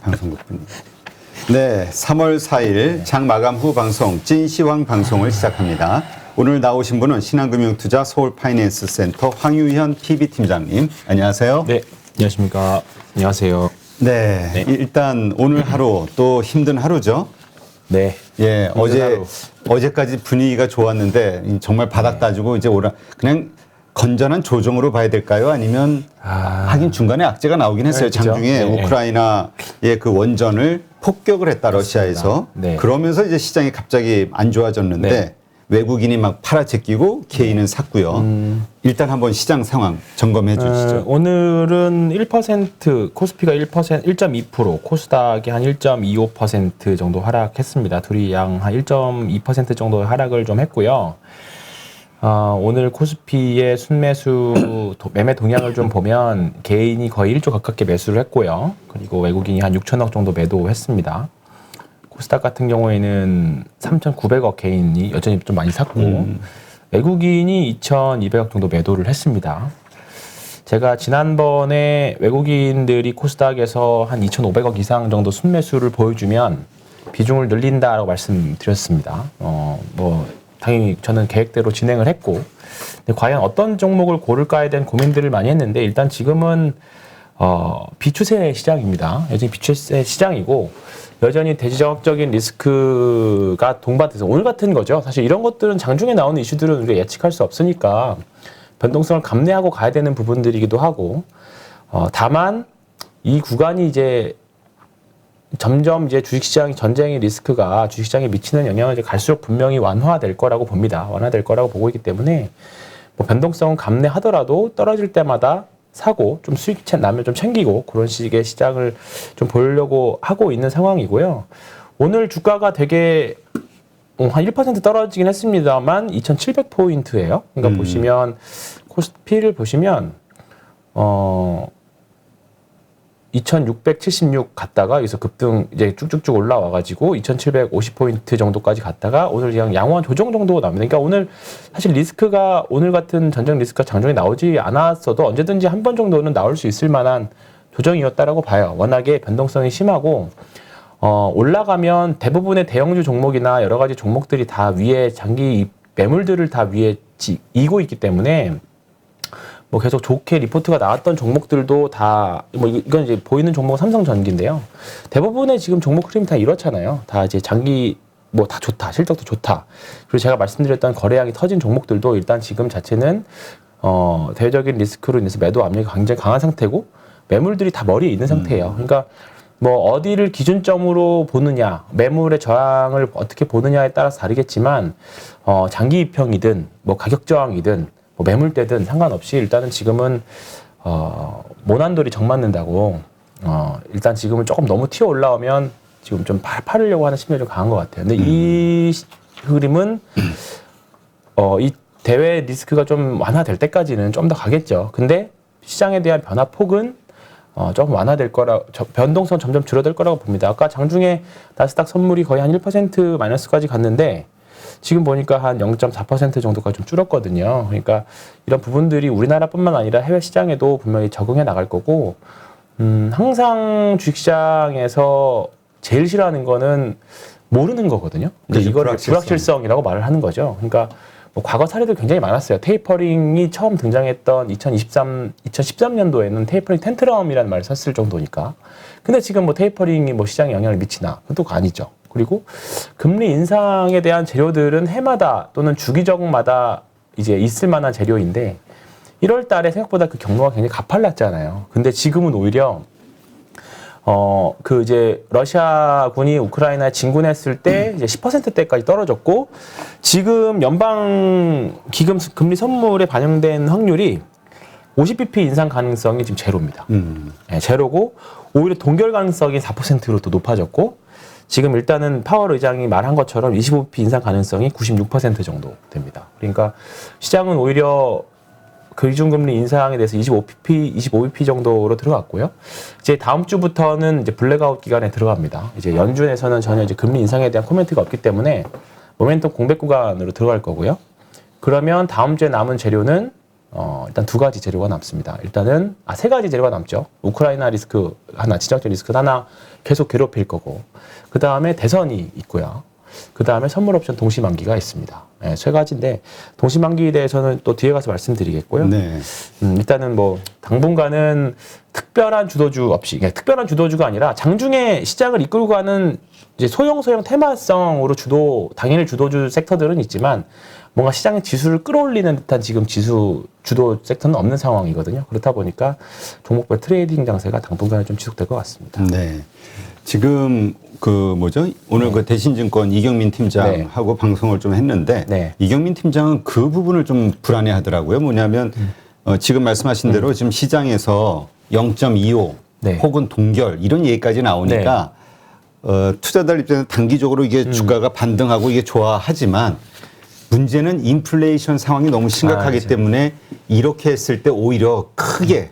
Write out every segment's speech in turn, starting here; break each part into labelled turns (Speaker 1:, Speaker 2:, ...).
Speaker 1: 방송국입니다. 네, 3월 4일 장 마감 후 방송 찐시황 방송을 시작합니다. 오늘 나오신 분은 신한금융투자 서울파이낸스센터 황유현 PB팀장님. 안녕하세요.
Speaker 2: 네, 안녕하십니까. 안녕하세요.
Speaker 1: 네,
Speaker 2: 네.
Speaker 1: 일단 오늘 하루 또 힘든 하루죠.
Speaker 2: 네.
Speaker 1: 예, 어제까지 분위기가 좋았는데 정말 바닥 따지고 이제 그냥 건전한 조정으로 봐야 될까요? 아니면 하긴 중간에 악재가 나오긴 했어요.
Speaker 2: 그렇죠.
Speaker 1: 장중에
Speaker 2: 네.
Speaker 1: 우크라이나의 그 원전을 폭격을 했다 러시아에서.
Speaker 2: 네.
Speaker 1: 그러면서 이제 시장이 갑자기 안 좋아졌는데
Speaker 2: 네.
Speaker 1: 외국인이 막 팔아제끼고 개인은 샀고요. 일단 한번 시장 상황 점검해 주시죠.
Speaker 2: 오늘은 1% 코스피가 1.2%, 코스닥이 한 1.25% 정도 하락했습니다. 둘이 양 한 1.2% 정도 하락을 좀 했고요. 오늘 코스피의 순매수 매매 동향을 좀 보면 개인이 거의 1조 가깝게 매수를 했고요. 그리고 외국인이 한 6천억 정도 매도했습니다. 코스닥 같은 경우에는 3,900억 개인이 여전히 좀 많이 샀고 외국인이 2,200억 정도 매도를 했습니다. 제가 지난번에 외국인들이 코스닥에서 한 2,500억 이상 정도 순매수를 보여주면 비중을 늘린다라고 말씀드렸습니다. 당연히 저는 계획대로 진행을 했고, 근데 과연 어떤 종목을 고를까에 대한 고민들을 많이 했는데 일단 지금은 비추세 시장입니다. 여전히 비추세 시장이고 여전히 대지정학적인 리스크가 동반돼서 오늘 같은 거죠. 사실 이런 것들은 장중에 나오는 이슈들은 우리가 예측할 수 없으니까 변동성을 감내하고 가야 되는 부분들이기도 하고, 다만 이 구간이 이제 점점 이제 주식시장 전쟁의 리스크가 주식시장에 미치는 영향을 이제 갈수록 분명히 완화될 거라고 봅니다. 완화될 거라고 보고 있기 때문에 변동성은 감내하더라도 떨어질 때마다 사고 좀 수익 나면 좀 챙기고 그런 식의 시장을 좀 보려고 하고 있는 상황이고요. 오늘 주가가 되게 한 1% 떨어지긴 했습니다만 2,700포인트예요. 그러니까 보시면 코스피를 보시면 2,676 갔다가 여기서 급등 이제 쭉쭉쭉 올라와가지고 2,750포인트 정도까지 갔다가 오늘 그냥 양호한 조정 정도가 나옵니다. 그러니까 오늘 사실 리스크가 오늘 같은 전쟁 리스크가 장중에 나오지 않았어도 언제든지 한 번 정도는 나올 수 있을 만한 조정이었다라고 봐요. 워낙에 변동성이 심하고 올라가면 대부분의 대형주 종목이나 여러 가지 종목들이 다 위에 장기 매물들을 다 위에 이고 있기 때문에 계속 좋게 리포트가 나왔던 종목들도 다, 이건 이제 보이는 종목은 삼성전기인데요. 대부분의 지금 종목 흐름이 다 이렇잖아요. 다 이제 장기, 다 좋다. 실적도 좋다. 그리고 제가 말씀드렸던 거래량이 터진 종목들도 일단 지금 자체는, 대외적인 리스크로 인해서 매도 압력이 굉장히 강한 상태고, 매물들이 다 머리에 있는 상태예요. 그러니까, 어디를 기준점으로 보느냐, 매물의 저항을 어떻게 보느냐에 따라서 다르겠지만, 장기 입형이든, 가격 저항이든, 매물대든 상관없이 일단은 지금은 모난돌이 정맞는다고 일단 지금은 조금 너무 튀어 올라오면 지금 좀 팔으려고 하는 심리가 좀 강한 것 같아요. 근데 이 흐름은 이 대외 리스크가 좀 완화될 때까지는 좀 더 가겠죠. 근데 시장에 대한 변화 폭은 조금 완화될 변동성 점점 줄어들 거라고 봅니다. 아까 장중에 나스닥 선물이 거의 한 1% 마이너스까지 갔는데 지금 보니까 한 0.4% 정도가 좀 줄었거든요. 그러니까 이런 부분들이 우리나라뿐만 아니라 해외 시장에도 분명히 적응해 나갈 거고, 항상 주식시장에서 제일 싫어하는 거는 모르는 거거든요. 그렇죠, 이거를 불확실성이라고 말을 하는 거죠. 그러니까 과거 사례들 굉장히 많았어요. 테이퍼링이 처음 등장했던 2013년도에는 테이퍼링 텐트럼이라는 말을 썼을 정도니까. 근데 지금 테이퍼링이 시장에 영향을 미치나? 그것도 아니죠. 그리고 금리 인상에 대한 재료들은 해마다 또는 주기적마다 이제 있을 만한 재료인데 1월 달에 생각보다 그 경로가 굉장히 가팔랐잖아요. 근데 지금은 오히려 이제 러시아군이 우크라이나에 진군했을 때 이제 10%대까지 떨어졌고 지금 연방 기금 금리 선물에 반영된 확률이 50bp 인상 가능성이 지금 제로입니다. 네, 제로고 오히려 동결 가능성이 4%로 또 높아졌고 지금 일단은 파월 의장이 말한 것처럼 25bp 인상 가능성이 96% 정도 됩니다. 그러니까 시장은 오히려 기준금리 인상에 대해서 25bp 정도로 들어갔고요. 이제 다음 주부터는 이제 블랙아웃 기간에 들어갑니다. 이제 연준에서는 전혀 이제 금리 인상에 대한 코멘트가 없기 때문에 모멘텀 공백 구간으로 들어갈 거고요. 그러면 다음 주에 남은 재료는 일단 두 가지 재료가 남습니다. 일단은 세 가지 재료가 남죠. 우크라이나 리스크 하나, 지정학적 리스크 하나 계속 괴롭힐 거고, 그 다음에 대선이 있고요. 그 다음에 선물 옵션 동시만기가 있습니다. 네, 세 가지인데 동시만기에 대해서는 또 뒤에 가서 말씀드리겠고요.
Speaker 1: 네.
Speaker 2: 일단은 뭐 당분간은 특별한 주도주 없이, 그러니까 특별한 주도주가 아니라 장중에 시장을 이끌고 가는 이제 소형 테마성으로 당일 주도주 섹터들은 있지만 뭔가 시장의 지수를 끌어올리는 듯한 지금 지수 주도 섹터는 없는 상황이거든요. 그렇다 보니까 종목별 트레이딩 장세가 당분간은 좀 지속될 것 같습니다.
Speaker 1: 네. 지금 오늘 그 대신증권 이경민 팀장하고 방송을 좀 했는데
Speaker 2: 네.
Speaker 1: 이경민 팀장은 그 부분을 좀 불안해 하더라고요. 뭐냐면 지금 말씀하신 대로 지금 시장에서 0.25
Speaker 2: 네.
Speaker 1: 혹은 동결 이런 얘기까지 나오니까 투자자들 입장에서 단기적으로 이게 주가가 반등하고 이게 좋아하지만 문제는 인플레이션 상황이 너무 심각하기 때문에 이렇게 했을 때 오히려 크게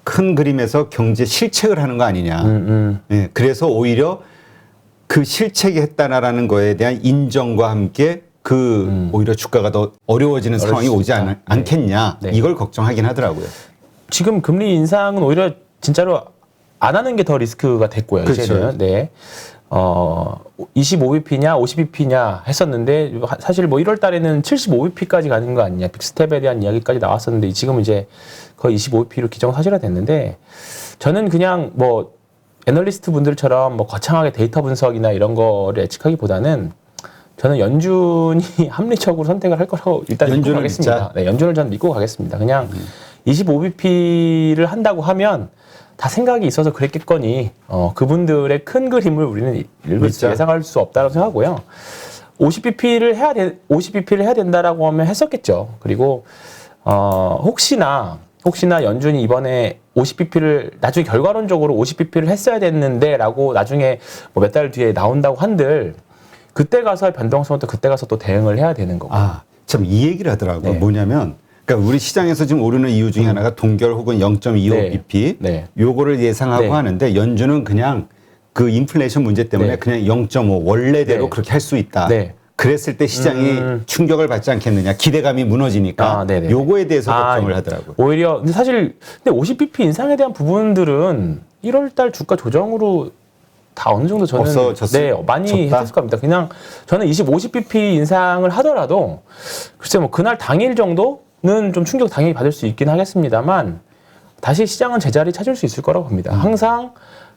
Speaker 1: 큰 그림에서 경제 실책을 하는 거 아니냐. 예, 그래서 오히려 그 실책이 했다라는 거에 대한 인정과 함께 오히려 주가가 더 어려워지는 상황이 오지 않겠냐.
Speaker 2: 네.
Speaker 1: 이걸 걱정하긴 하더라고요.
Speaker 2: 지금 금리 인상은 오히려 진짜로 안 하는 게 더 리스크가 됐고요.
Speaker 1: 그렇죠.
Speaker 2: 이제는. 네. 25bp냐 50bp냐 했었는데 사실 뭐 1월 달에는 75bp까지 가는 거 아니냐. 빅스텝에 대한 이야기까지 나왔었는데 지금은 이제 거의 25bp로 기정사실화 됐는데 저는 그냥 뭐 애널리스트 분들처럼 뭐 거창하게 데이터 분석이나 이런 거를 예측하기보다는 저는 연준이 합리적으로 선택을 할 거라고 일단 믿고 가겠습니다. 네, 연준을 저는 믿고 가겠습니다. 그냥 25bp를 한다고 하면 다 생각이 있어서 그랬겠거니 그분들의 큰 그림을 우리는 예상할 수 없다고 생각하고요. 50bp를 해야 된다라고 하면 했었겠죠. 그리고 혹시나 연준이 이번에 50bp를 나중에 결과론적으로 50bp를 했어야 됐는데라고 나중에 뭐 몇 달 뒤에 나온다고 한들 그때 가서 변동성은 또 그때 가서 또 대응을 해야 되는 거고.
Speaker 1: 참 이 얘기를 하더라고요.
Speaker 2: 네.
Speaker 1: 뭐냐면 그러니까 우리 시장에서 지금 오르는 이유 중에 하나가 동결 혹은 0.25bp
Speaker 2: 네.
Speaker 1: 요거를 예상하고 하는데 연준은 그냥 그 인플레이션 문제 때문에 그냥 0.5 원래대로 그렇게 할 수 있다. 그랬을 때 시장이 충격을 받지 않겠느냐. 기대감이 무너지니까 요거에 대해서 걱정을 하더라고요.
Speaker 2: 오히려 근데 사실 50bp 인상에 대한 부분들은 1월 달 주가 조정으로 다 어느 정도 저는 많이 했을 겁니다. 그냥 저는 50bp 인상을 하더라도 글쎄 뭐 그날 당일 정도는 좀 충격 당연히 받을 수 있긴 하겠습니다만 다시 시장은 제자리 찾을 수 있을 거라고 봅니다. 항상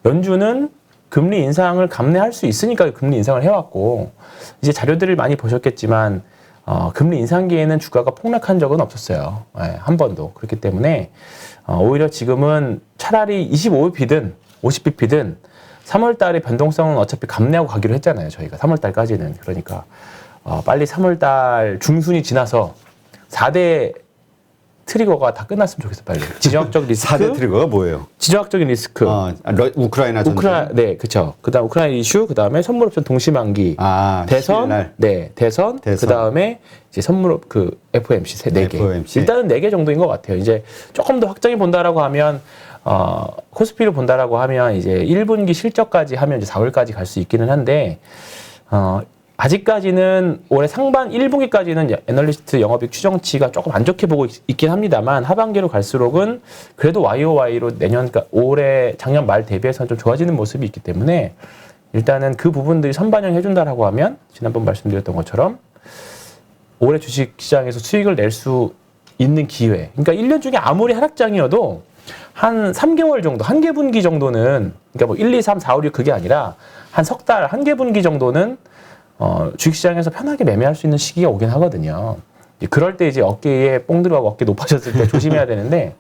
Speaker 2: 연준은 금리 인상을 감내할 수 있으니까 금리 인상을 해왔고 이제 자료들을 많이 보셨겠지만 금리 인상기에는 주가가 폭락한 적은 없었어요. 한 번도. 그렇기 때문에 오히려 지금은 차라리 25bp든 50bp든 3월 달에 변동성은 어차피 감내하고 가기로 했잖아요. 저희가 3월 달까지는. 그러니까 빨리 3월 달 중순이 지나서 4대 트리거가 다 끝났으면 좋겠어요. 빨리. 지정학적 리스크.
Speaker 1: 4대 트리거가 뭐예요?
Speaker 2: 지정학적인 리스크.
Speaker 1: 우크라이나 전쟁.
Speaker 2: 네, 그렇죠. 그다음 우크라이나 이슈, 그다음에 선물옵션 동시만기, 대선, 대선, 그다음에 이제 FOMC 4개.
Speaker 1: FOMC.
Speaker 2: 일단은 4개 정도인 것 같아요. 이제 조금 더 확장이 본다라고 하면 코스피를 본다라고 하면 이제 1분기 실적까지 하면 이제 4월까지 갈 수 있기는 한데 아직까지는 올해 상반 1분기까지는 애널리스트 영업이익 추정치가 조금 안 좋게 보고 있긴 합니다만 하반기로 갈수록은 그래도 YOY로 그러니까 작년 말 대비해서는 좀 좋아지는 모습이 있기 때문에 일단은 그 부분들이 선반영 해준다라고 하면 지난번 말씀드렸던 것처럼 올해 주식시장에서 수익을 낼 수 있는 기회. 그러니까 1년 중에 아무리 하락장이어도 한 3개월 정도, 한 개 분기 정도는 그러니까 뭐 1, 2, 3, 4, 5, 6 그게 아니라 한 석 달, 한 개 분기 정도는 주식시장에서 편하게 매매할 수 있는 시기가 오긴 하거든요. 그럴 때 이제 어깨에 뽕 들어가고 어깨 높아졌을 때 조심해야 되는데,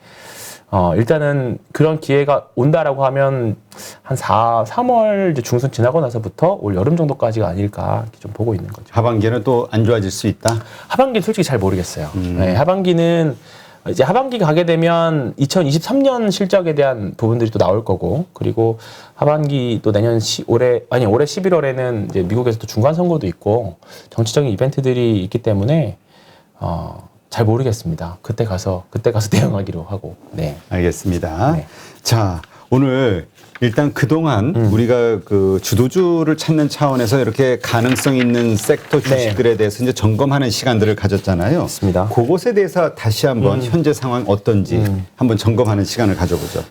Speaker 2: 일단은 그런 기회가 온다라고 하면 한 3월 이제 중순 지나고 나서부터 올 여름 정도까지가 아닐까 좀 보고 있는 거죠.
Speaker 1: 하반기는 또 안 좋아질 수 있다?
Speaker 2: 하반기는 솔직히 잘 모르겠어요. 네, 하반기는 이제 하반기 가게 되면 2023년 실적에 대한 부분들이 또 나올 거고, 그리고 하반기 또 올해 11월에는 이제 미국에서 또 중간 선거도 있고 정치적인 이벤트들이 있기 때문에 잘 모르겠습니다. 그때 가서 대응하기로 하고. 네.
Speaker 1: 알겠습니다.
Speaker 2: 네.
Speaker 1: 자, 오늘 일단 그동안 우리가 그 주도주를 찾는 차원에서 이렇게 가능성 있는 섹터 주식들에 대해서 이제 점검하는 시간들을 가졌잖아요.
Speaker 2: 맞습니다.
Speaker 1: 그것에 대해서 다시 한번 현재 상황 어떤지 한번 점검하는 시간을 가져보죠.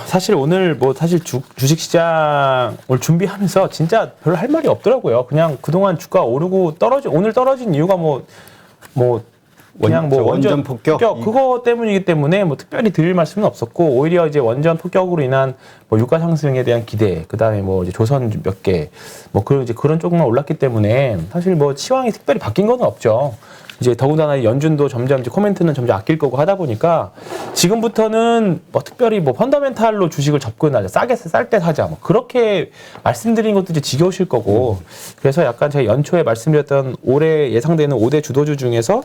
Speaker 2: 사실 오늘 뭐 사실 주식 시장을 준비하면서 진짜 별로 할 말이 없더라고요. 그냥 그동안 주가 오르고 오늘 떨어진 이유가 그냥 뭐
Speaker 1: 원전 폭격
Speaker 2: 그거 때문이기 때문에 뭐 특별히 드릴 말씀은 없었고, 오히려 이제 원전 폭격으로 인한 뭐 유가 상승에 대한 기대, 그다음에 뭐 이제 조선 몇 개 뭐 그런 쪽만 올랐기 때문에 사실 뭐 시황이 특별히 바뀐 건 없죠. 이제 더군다나 연준도 점점 이제 코멘트는 점점 아낄 거고 하다 보니까 지금부터는 뭐 특별히 뭐 펀더멘탈로 주식을 접근하자, 싸게 쌀 때 사자, 뭐 그렇게 말씀드린 것도 이제 지겨우실 거고, 그래서 약간 제가 연초에 말씀드렸던 올해 예상되는 5대 주도주 중에서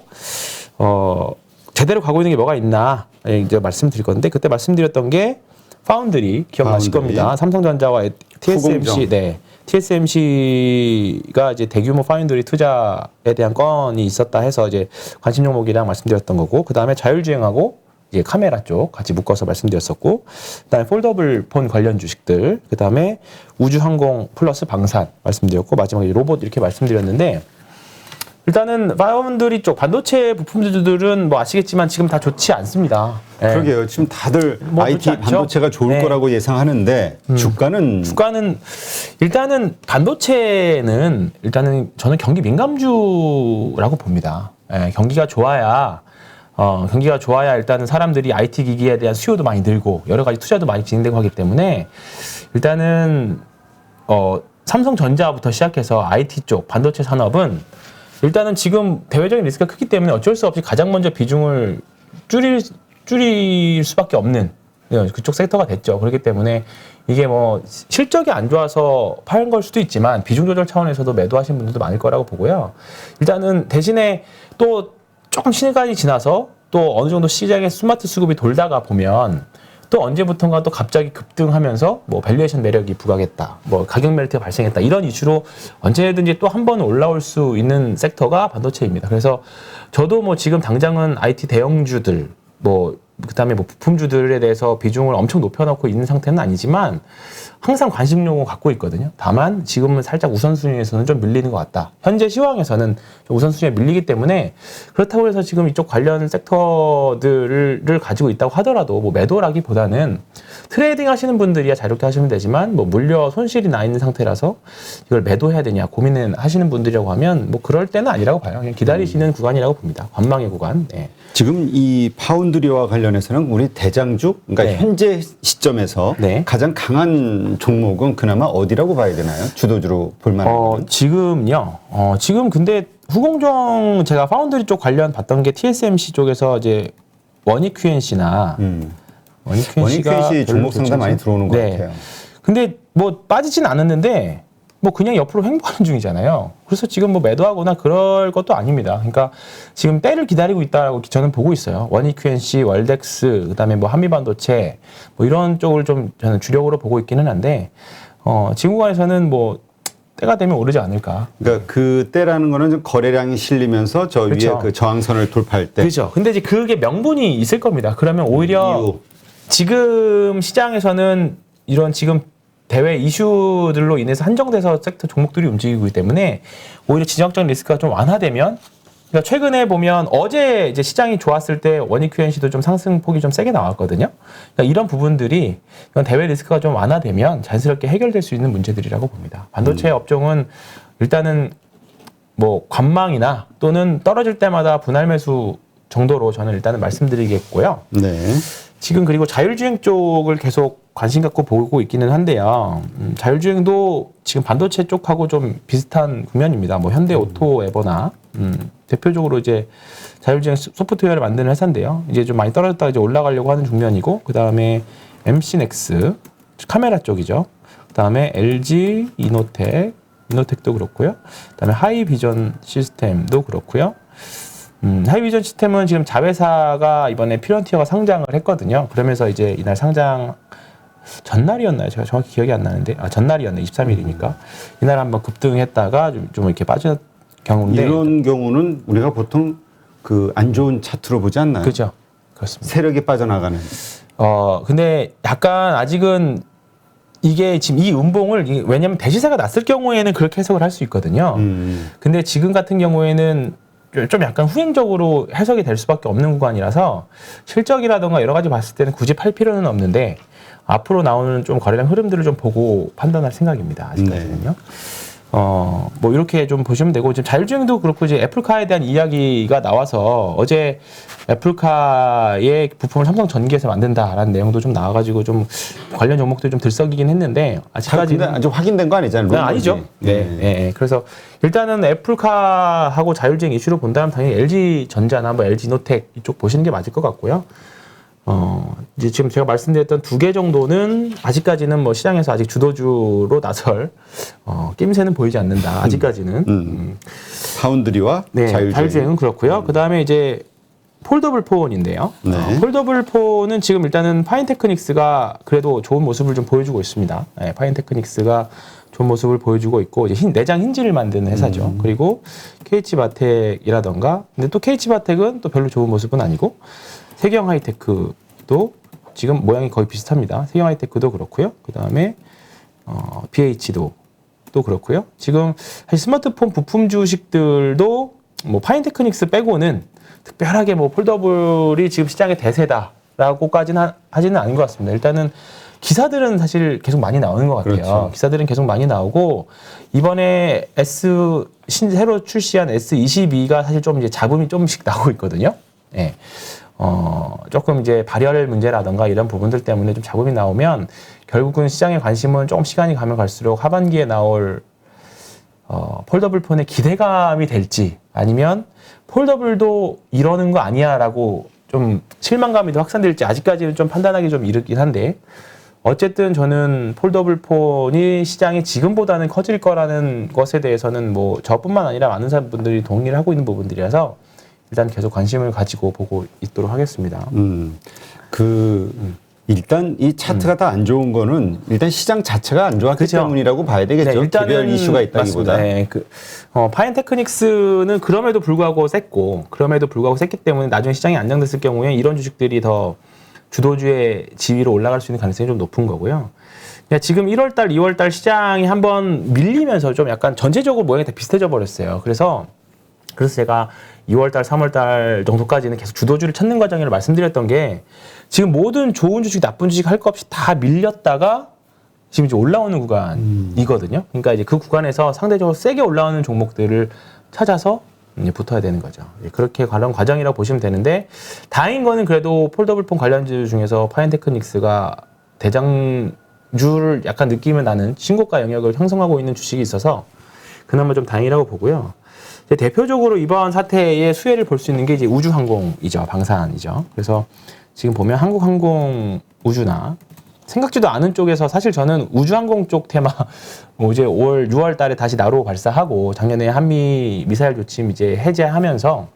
Speaker 2: 제대로 가고 있는 게 뭐가 있나 이제 말씀드릴 건데, 그때 말씀드렸던 게 파운드리 기억나실 겁니다. 삼성전자와 TSMC, 네. TSMC가 이제 대규모 파운드리 투자에 대한 건이 있었다 해서 이제 관심 종목이랑 말씀드렸던 거고, 그 다음에 자율주행하고 이제 카메라 쪽 같이 묶어서 말씀드렸었고, 그다음에 폴더블 폰 관련 주식들, 그 다음에 우주항공 플러스 방산 말씀드렸고, 마지막에 로봇 이렇게 말씀드렸는데, 일단은 파운드리 쪽 반도체 부품주들은 뭐 아시겠지만 지금 다 좋지 않습니다. 네.
Speaker 1: 그러게요. 지금 다들
Speaker 2: 뭐
Speaker 1: IT 반도체가 좋을
Speaker 2: 네.
Speaker 1: 거라고 예상하는데 주가는
Speaker 2: 일단은 반도체는 일단은 저는 경기 민감주라고 봅니다. 예, 경기가 좋아야 일단은 사람들이 IT 기기에 대한 수요도 많이 늘고 여러 가지 투자도 많이 진행되고 하기 때문에, 일단은 삼성전자부터 시작해서 IT 쪽 반도체 산업은 일단은 지금 대외적인 리스크가 크기 때문에 어쩔 수 없이 가장 먼저 비중을 줄일 수밖에 없는 그쪽 섹터가 됐죠. 그렇기 때문에 이게 뭐 실적이 안 좋아서 파는 걸 수도 있지만 비중 조절 차원에서도 매도하신 분들도 많을 거라고 보고요. 일단은 대신에 또 조금 시간이 지나서 또 어느 정도 시장에 스마트 수급이 돌다가 보면 또 언제부턴가 또 갑자기 급등하면서 뭐 밸류에이션 매력이 부각했다, 뭐 가격 멜트가 발생했다, 이런 이슈로 언제든지 또 한 번 올라올 수 있는 섹터가 반도체입니다. 그래서 저도 뭐 지금 당장은 IT 대형주들, 뭐 그다음에 뭐 부품주들에 대해서 비중을 엄청 높여놓고 있는 상태는 아니지만 항상 관심용을 갖고 있거든요. 다만 지금은 살짝 우선순위에서는 좀 밀리는 것 같다. 현재 시황에서는 좀 우선순위에 밀리기 때문에, 그렇다고 해서 지금 이쪽 관련 섹터들을 가지고 있다고 하더라도 뭐 매도라기보다는 트레이딩 하시는 분들이야 자유롭게 하시면 되지만, 뭐 물려 손실이 나 있는 상태라서 이걸 매도해야 되냐 고민을 하시는 분들이라고 하면 뭐 그럴 때는 아니라고 봐요. 그냥 기다리시는 구간이라고 봅니다. 관망의 구간. 네.
Speaker 1: 지금 이 파운드리와 관련해서는 우리 대장주, 그러니까
Speaker 2: 네.
Speaker 1: 현재 시점에서
Speaker 2: 네.
Speaker 1: 가장 강한 종목은 그나마 어디라고 봐야 되나요? 주도주로 볼 만한.
Speaker 2: 지금요. 지금 근데 후공정 제가 파운드리 쪽 관련 봤던 게 TSMC 쪽에서 이제 원익QNC나
Speaker 1: 원익QNC 종목 상당 많이 들어오는 것 같아요.
Speaker 2: 근데 뭐 빠지진 않았는데 뭐 그냥 옆으로 횡보하는 중이잖아요. 그래서 지금 뭐 매도하거나 그럴 것도 아닙니다. 그러니까 지금 때를 기다리고 있다라고 저는 보고 있어요. 원익QNC, 월덱스, 그다음에 뭐 한미반도체 뭐 이런 쪽을 좀 저는 주력으로 보고 있기는 한데, 지금 구간에서는 뭐 때가 되면 오르지 않을까.
Speaker 1: 그러니까 그 때라는 거는 좀 거래량이 실리면서 저
Speaker 2: 그렇죠.
Speaker 1: 위에 그 저항선을 돌파할 때.
Speaker 2: 그렇죠. 근데 이제 그게 명분이 있을 겁니다. 그러면 오히려
Speaker 1: 이유.
Speaker 2: 지금 시장에서는 이런 지금 대외 이슈들로 인해서 한정돼서 섹터 종목들이 움직이기 때문에 오히려 지정적 리스크가 좀 완화되면, 그러니까 최근에 보면 어제 이제 시장이 좋았을 때 원익QNC도 좀 상승폭이 좀 세게 나왔거든요. 그러니까 이런 부분들이 대외 리스크가 좀 완화되면 자연스럽게 해결될 수 있는 문제들이라고 봅니다. 반도체 업종은 일단은 뭐 관망이나 또는 떨어질 때마다 분할 매수 정도로 저는 일단은 말씀드리겠고요.
Speaker 1: 네.
Speaker 2: 지금 그리고 자율주행 쪽을 계속 관심 갖고 보고 있기는 한데요. 자율주행도 지금 반도체 쪽하고 좀 비슷한 국면입니다. 뭐 현대 오토 에버나 대표적으로 이제 자율주행 소프트웨어를 만드는 회사인데요. 이제 좀 많이 떨어졌다가 이제 올라가려고 하는 국면이고, 그 다음에 MC넥스 카메라 쪽이죠. 그 다음에 LG 이노텍도 그렇고요. 그 다음에 하이비전 시스템도 그렇고요. 하이비전 시스템은 지금 자회사가 이번에 피런티어가 상장을 했거든요. 그러면서 이제 이날 상장 전날이었나요? 제가 정확히 기억이 안 나는데, 전날이었네. 23일이니까. 이날 한번 급등했다가 좀 이렇게 빠진 경우인데,
Speaker 1: 이런 경우는 우리가 보통 그 안 좋은 차트로 보지 않나요?
Speaker 2: 그죠? 그렇습니다.
Speaker 1: 세력이 빠져나가는.
Speaker 2: 근데 약간 아직은 이게 지금 이 음봉을 왜냐면 대시세가 났을 경우에는 그렇게 해석을 할 수 있거든요. 근데 지금 같은 경우에는 좀 약간 후행적으로 해석이 될 수밖에 없는 구간이라서 실적이라던가 여러 가지 봤을 때는 굳이 팔 필요는 없는데 앞으로 나오는 좀 거래량 흐름들을 좀 보고 판단할 생각입니다. 아직까지는요. 뭐 이렇게 좀 보시면 되고 지금 자율주행도 그렇고 이제 애플카에 대한 이야기가 나와서 어제 애플카의 부품을 삼성전기에서 만든다라는 내용도 좀 나와가지고 좀 관련 종목들이 좀 들썩이긴 했는데 아직까지는
Speaker 1: 아직 확인된 거 아니잖아요.
Speaker 2: 네, 아니죠. 네. 그래서 일단은 애플카하고 자율주행 이슈로 본다면 당연히 LG전자나 뭐 LG노텍 이쪽 보시는 게 맞을 것 같고요. 이제 지금 제가 말씀드렸던 2개 정도는 아직까지는 뭐 시장에서 아직 주도주로 나설 낌새는 보이지 않는다. 아직까지는.
Speaker 1: 파운드리와
Speaker 2: 네,
Speaker 1: 자율주행.
Speaker 2: 자율주행은 그렇고요. 그다음에 이제 폴더블 폰인데요.
Speaker 1: 네.
Speaker 2: 폴더블 폰은 지금 일단은 파인테크닉스가 그래도 좋은 모습을 좀 보여주고 있습니다. 네, 파인테크닉스가 좋은 모습을 보여주고 있고 이제 내장 힌지를 만드는 회사죠. 그리고 KH바텍이라던가 근데 또 KH바텍은 또 별로 좋은 모습은 아니고 세경 하이테크도 지금 모양이 거의 비슷합니다. 세경 하이테크도 그렇고요. 그다음에 BH도 또 그렇고요. 지금 사실 스마트폰 부품 주식들도 뭐 파인테크닉스 빼고는 특별하게 뭐 폴더블이 지금 시장의 대세다라고까지는 하지는 않은 것 같습니다. 일단은 기사들은 사실 계속 많이 나오는 것 같아요.
Speaker 1: 그렇죠.
Speaker 2: 기사들은 계속 많이 나오고 이번에 새로 출시한 S22가 사실 좀 이제 잡음이 조금씩 나오고 있거든요. 예. 조금 이제 발열 문제라던가 이런 부분들 때문에 좀 잡음이 나오면 결국은 시장의 관심은 조금 시간이 가면 갈수록 하반기에 나올 폴더블 폰의 기대감이 될지 아니면 폴더블도 이러는 거 아니야 라고 좀 실망감이 더 확산될지 아직까지는 좀 판단하기 좀 이르긴 한데 어쨌든 저는 폴더블 폰이 시장이 지금보다는 커질 거라는 것에 대해서는 뭐 저뿐만 아니라 많은 사람들이 동의를 하고 있는 부분들이라서 일단 계속 관심을 가지고 보고 있도록 하겠습니다.
Speaker 1: 일단 이 차트가 다 안 좋은 거는 일단 시장 자체가 안 좋았기
Speaker 2: 그렇죠.
Speaker 1: 때문이라고 봐야 되겠죠.
Speaker 2: 네, 일단은
Speaker 1: 개별 이슈가 있다기보다.
Speaker 2: 맞습니다. 네, 파인테크닉스는 그럼에도 불구하고 셌기 때문에 나중에 시장이 안정됐을 경우에 이런 주식들이 더 주도주의 지위로 올라갈 수 있는 가능성이 좀 높은 거고요. 지금 1월달, 2월달 시장이 한번 밀리면서 좀 약간 전체적으로 모양이 다 비슷해져 버렸어요. 그래서 제가 2월달, 3월달 정도까지는 계속 주도주를 찾는 과정이라고 말씀드렸던 게 지금 모든 좋은 주식, 나쁜 주식 할 것 없이 다 밀렸다가 지금 이제 올라오는 구간이거든요. 그러니까 이제 그 구간에서 상대적으로 세게 올라오는 종목들을 찾아서 이제 붙어야 되는 거죠. 그렇게 관련 과정이라고 보시면 되는데 다행인 거는 그래도 폴더블폰 관련주 중에서 파인테크닉스가 대장주를 약간 느끼면 나는 신고가 영역을 형성하고 있는 주식이 있어서 그나마 좀 다행이라고 보고요. 대표적으로 이번 사태의 수혜를 볼 수 있는 게 이제 우주항공이죠. 방산이죠. 그래서 지금 보면 한국항공 우주나 생각지도 않은 쪽에서 사실 저는 우주항공 쪽 테마 뭐 이제 5월, 6월 달에 다시 나로 발사하고 작년에 한미 미사일 조침 이제 해제하면서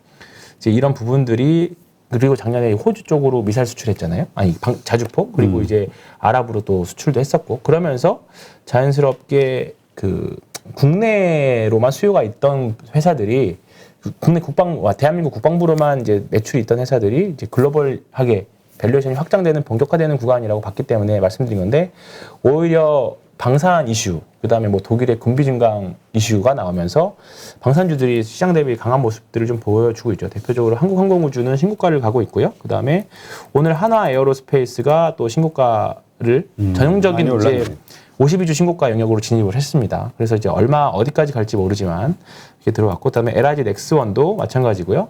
Speaker 2: 이제 이런 부분들이 그리고 작년에 호주 쪽으로 미사일 수출했잖아요. 아니 자주포 그리고 이제 아랍으로 또 수출도 했었고 그러면서 자연스럽게 그 국내로만 수요가 있던 회사들이 국내 대한민국 국방부로만 이제 매출이 있던 회사들이 이제 글로벌하게 밸류에이션이 확장되는 본격화되는 구간이라고 봤기 때문에 말씀드린 건데 오히려 방산 이슈, 그다음에 뭐 독일의 군비 증강 이슈가 나오면서 방산주들이 시장 대비 강한 모습들을 좀 보여주고 있죠. 대표적으로 한국항공우주는 신고가를 가고 있고요. 그다음에 오늘 하나 에어로스페이스가 또 신고가를 전형적인 이제 52주 신고가 영역으로 진입을 했습니다. 그래서 이제 얼마 어디까지 갈지 모르지만 이렇게 들어왔고, 그다음에 LIG 넥스원도 마찬가지고요.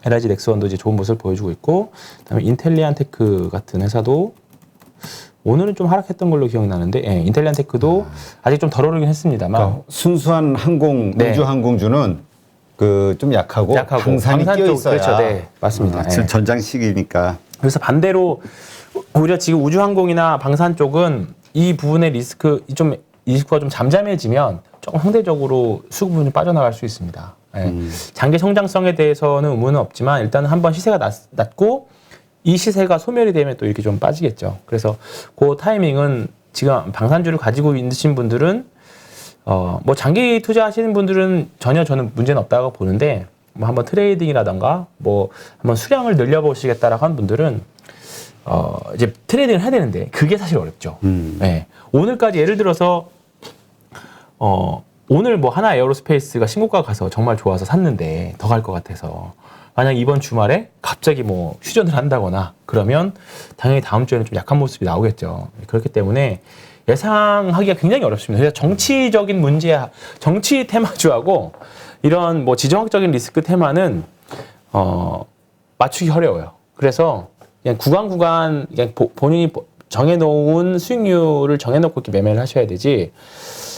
Speaker 2: LIG 넥스원도 이제 좋은 모습을 보여주고 있고, 그다음에 인텔리안테크 같은 회사도 오늘은 좀 하락했던 걸로 기억나는데, 예, 인텔리안테크도 아직 좀 덜 오르긴 했습니다만
Speaker 1: 그러니까 순수한 항공
Speaker 2: 네.
Speaker 1: 우주 항공주는 그 좀 약하고 방산이
Speaker 2: 방산
Speaker 1: 끼어
Speaker 2: 쪽,
Speaker 1: 있어야.
Speaker 2: 그렇죠, 네, 맞습니다. 예.
Speaker 1: 전장식이니까.
Speaker 2: 그래서 반대로 오히려 지금 우주항공이나 방산 쪽은 이 부분의 리스크가 좀 잠잠해지면 조금 상대적으로 수급 부분이 빠져나갈 수 있습니다. 예. 장기 성장성에 대해서는 의문은 없지만 일단은 한번 시세가 낮고 이 시세가 소멸이 되면 또 이렇게 좀 빠지겠죠. 그래서 그 타이밍은 지금 방산주를 가지고 있으신 분들은 뭐 장기 투자하시는 분들은 전혀 저는 문제는 없다고 보는데 뭐 한번 트레이딩이라던가 뭐 한번 수량을 늘려보시겠다라고 하는 분들은 이제 트레이딩을 해야 되는데 그게 사실 어렵죠. 네. 오늘까지 예를 들어서 오늘 뭐 하나 에어로스페이스가 신고가 가서 정말 좋아서 샀는데 더 갈 것 같아서 만약 이번 주말에 갑자기 뭐 휴전을 한다거나 그러면 당연히 다음 주에는 좀 약한 모습이 나오겠죠. 그렇기 때문에 예상하기가 굉장히 어렵습니다. 그래서 정치적인 문제, 정치 테마주하고 이런 뭐 지정학적인 리스크 테마는 맞추기 어려워요. 그래서 그냥 구간 그냥 본인이 정해놓은 수익률을 정해놓고 이렇게 매매를 하셔야 되지.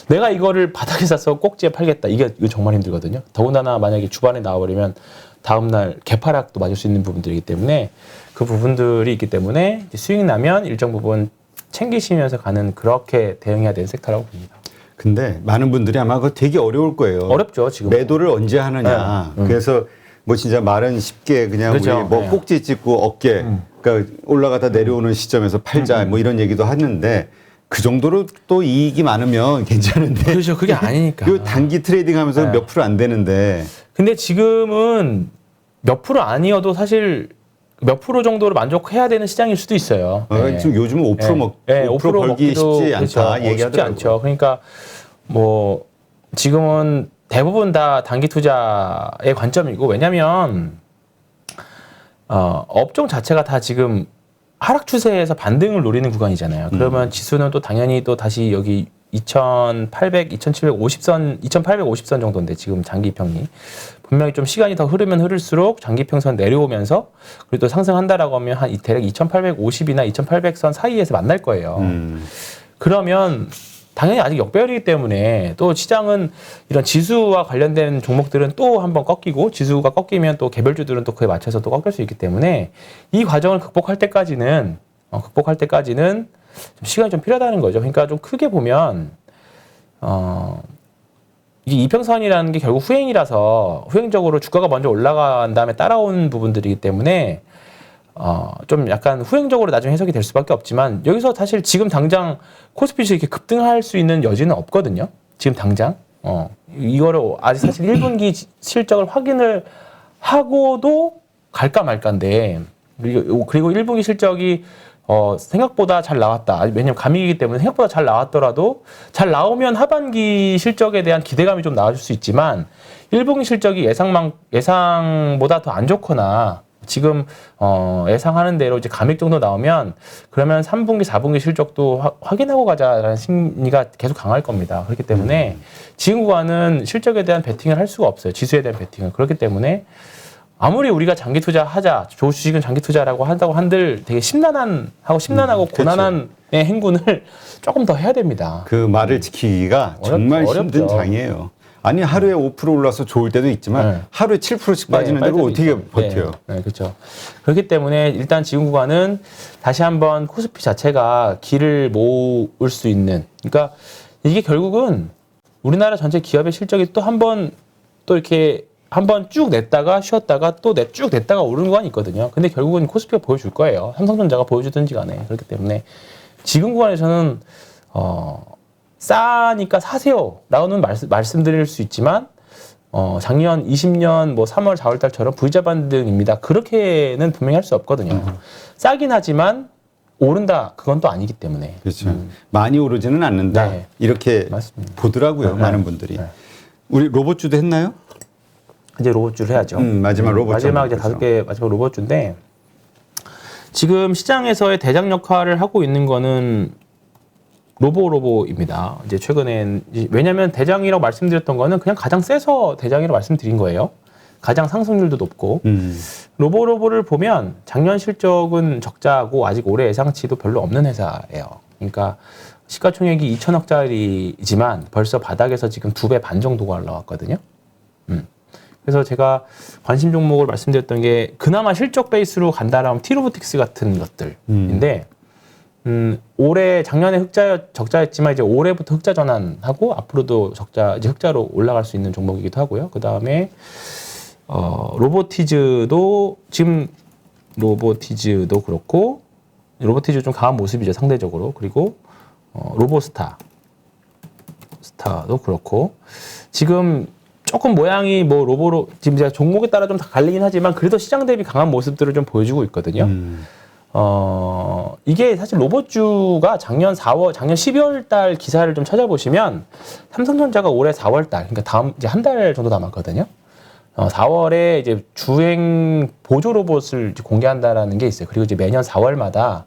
Speaker 2: 내가 이거를 바닥에 사서 꼭지에 팔겠다. 이거 정말 힘들거든요. 더군다나 만약에 주반에 나와버리면 다음날 개파락도 맞을 수 있는 부분들이기 때문에 그 부분들이 있기 때문에 수익 나면 일정 부분 챙기시면서 가는 그렇게 대응해야 되는 섹터라고 봅니다.
Speaker 1: 근데 많은 분들이 아마 그거 되게 어려울 거예요.
Speaker 2: 어렵죠, 지금.
Speaker 1: 매도를 언제 하느냐. 그래서 뭐 진짜 말은 쉽게 그냥
Speaker 2: 그렇죠.
Speaker 1: 우리 뭐
Speaker 2: 네.
Speaker 1: 꼭지 찍고 어깨, 그러니까 올라가다 내려오는 시점에서 팔자 뭐 이런 얘기도 하는데 그 정도로 또 이익이 많으면 괜찮은데.
Speaker 2: 그렇죠. 그게 아니니까.
Speaker 1: 그 단기 트레이딩 하면서
Speaker 2: 네.
Speaker 1: 몇 프로 안 되는데.
Speaker 2: 근데 지금은 몇 프로 아니어도 사실 몇 프로 정도로 만족해야 되는 시장일 수도 있어요.
Speaker 1: 지금 요즘은 5% 5% 벌기
Speaker 2: 먹기도,
Speaker 1: 쉽지 않다
Speaker 2: 그렇죠. 쉽지
Speaker 1: 얘기하더라고요.
Speaker 2: 않죠. 그러니까 뭐 지금은 대부분 다 단기 투자의 관점이고 왜냐하면 업종 자체가 다 지금 하락 추세에서 반등을 노리는 구간이잖아요. 그러면 지수는 또 당연히 또 다시 여기 2,800, 2,750선, 2,850선 정도인데 지금 장기평이 분명히 좀 시간이 더 흐르면 흐를수록 장기평선 내려오면서 그리고 또 상승한다라고 하면 한 대략 2,850이나 2,800선 사이에서 만날 거예요. 그러면 당연히 아직 역배열이기 때문에 또 시장은 이런 지수와 관련된 종목들은 또 한번 꺾이고 지수가 꺾이면 또 개별주들은 또 그에 맞춰서 또 꺾일 수 있기 때문에 이 과정을 극복할 때까지는 좀 시간이 좀 필요하다는 거죠. 그러니까 좀 크게 보면 이게 이평선이라는 게 결국 후행이라서 후행적으로 주가가 먼저 올라간 다음에 따라오는 부분들이기 때문에 좀 약간 후행적으로 나중에 해석이 될 수밖에 없지만 여기서 사실 지금 당장 코스피시 이렇게 급등할 수 있는 여지는 없거든요. 지금 당장. 이거를 아직 사실 1분기 실적을 확인을 하고도 갈까 말까인데 그리고 1분기 실적이 생각보다 잘 나왔다. 왜냐면 감익이기 때문에 생각보다 잘 나왔더라도 잘 나오면 하반기 실적에 대한 기대감이 좀 나아질 수 있지만 1분기 실적이 예상보다 더 안 좋거나 지금 예상하는 대로 이제 감익 정도 나오면 그러면 3분기, 4분기 실적도 확인하고 가자라는 심리가 계속 강할 겁니다. 그렇기 때문에 지금 구간은 실적에 대한 베팅을 할 수가 없어요. 지수에 대한 베팅을. 그렇기 때문에 아무리 우리가 장기 투자하자, 주식은 장기 투자라고 한다고 한들 되게 심란하고 고난한 행군을 조금 더 해야 됩니다.
Speaker 1: 그 말을 지키기가 정말 힘든
Speaker 2: 어렵죠.
Speaker 1: 장이에요. 아니 하루에 5% 올라서 좋을 때도 있지만 하루에 7%씩 빠지는 데로 어떻게 버텨요?
Speaker 2: 네, 그렇죠. 그렇기 때문에 일단 지금 구간은 다시 한번 코스피 자체가 길을 모을 수 있는 그러니까 이게 결국은 우리나라 전체 기업의 실적이 또 이렇게 한번 쭉 냈다가 쉬었다가 또 쭉 냈다가 오르는 구간이 있거든요. 근데 결국은 코스피가 보여줄 거예요. 삼성전자가 보여주든지 간에. 그렇기 때문에 지금 구간에서는 싸니까 사세요 라고는 말씀드릴 수 있지만 작년 20년 뭐 3월 4월 달처럼 V자 반등입니다. 그렇게는 분명히 할 수 없거든요. 싸긴 하지만 오른다 그건 또 아니기 때문에.
Speaker 1: 그렇죠. 많이 오르지는 않는다.
Speaker 2: 네.
Speaker 1: 이렇게
Speaker 2: 맞습니다.
Speaker 1: 보더라고요. 많은 분들이. 우리 로봇주도 했나요?
Speaker 2: 이제 로봇주를 해야죠.
Speaker 1: 마지막 로봇주.
Speaker 2: 마지막 이제 5개 마지막 로봇주인데 지금 시장에서의 대장 역할을 하고 있는 거는 로보입니다. 이제 최근엔 왜냐하면 대장이라고 말씀드렸던 거는 그냥 가장 세서 대장이라고 말씀드린 거예요. 가장 상승률도 높고 로보를 보면 작년 실적은 적자고 아직 올해 예상치도 별로 없는 회사예요. 그러니까 시가총액이 2천억짜리지만 벌써 바닥에서 지금 2배 반 정도가 올라왔거든요. 그래서 제가 관심 종목을 말씀드렸던 게 그나마 실적 베이스로 간다라면 티로보틱스 같은 것들인데 올해 작년에 적자였지만 이제 올해부터 흑자 전환하고 앞으로도 이제 흑자로 올라갈 수 있는 종목이기도 하고요. 그 다음에 로보티즈도 그렇고 로보티즈 좀 강한 모습이죠 상대적으로. 그리고 로보스타도 그렇고 지금 조금 모양이 지금 제가 종목에 따라 좀 다 갈리긴 하지만 그래도 시장 대비 강한 모습들을 좀 보여주고 있거든요. 이게 사실 로봇주가 작년 12월 달 기사를 좀 찾아보시면 삼성전자가 올해 4월 달, 그러니까 다음 이제 한 달 정도 남았거든요. 4월에 이제 주행 보조 로봇을 이제 공개한다라는 게 있어요. 그리고 이제 매년 4월마다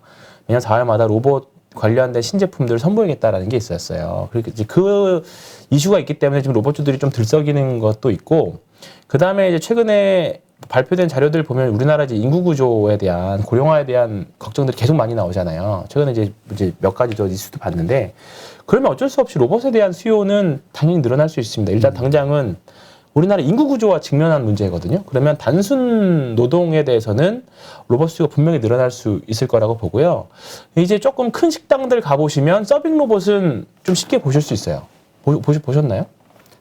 Speaker 2: 로봇 관련된 신제품들을 선보이겠다라는 게 있었어요. 그리고 이제 그 이슈가 있기 때문에 지금 로봇주들이 좀 들썩이는 것도 있고, 그 다음에 이제 최근에 발표된 자료들 보면 우리나라 이제 인구 구조에 대한 고령화에 대한 걱정들이 계속 많이 나오잖아요. 최근에 이제 몇 가지 저 이슈도 봤는데, 그러면 어쩔 수 없이 로봇에 대한 수요는 당연히 늘어날 수 있습니다. 일단 당장은 우리나라 인구 구조와 직면한 문제거든요. 그러면 단순 노동에 대해서는 로봇 수요가 분명히 늘어날 수 있을 거라고 보고요. 이제 조금 큰 식당들 가보시면 서빙 로봇은 좀 쉽게 보실 수 있어요. 보셨나요?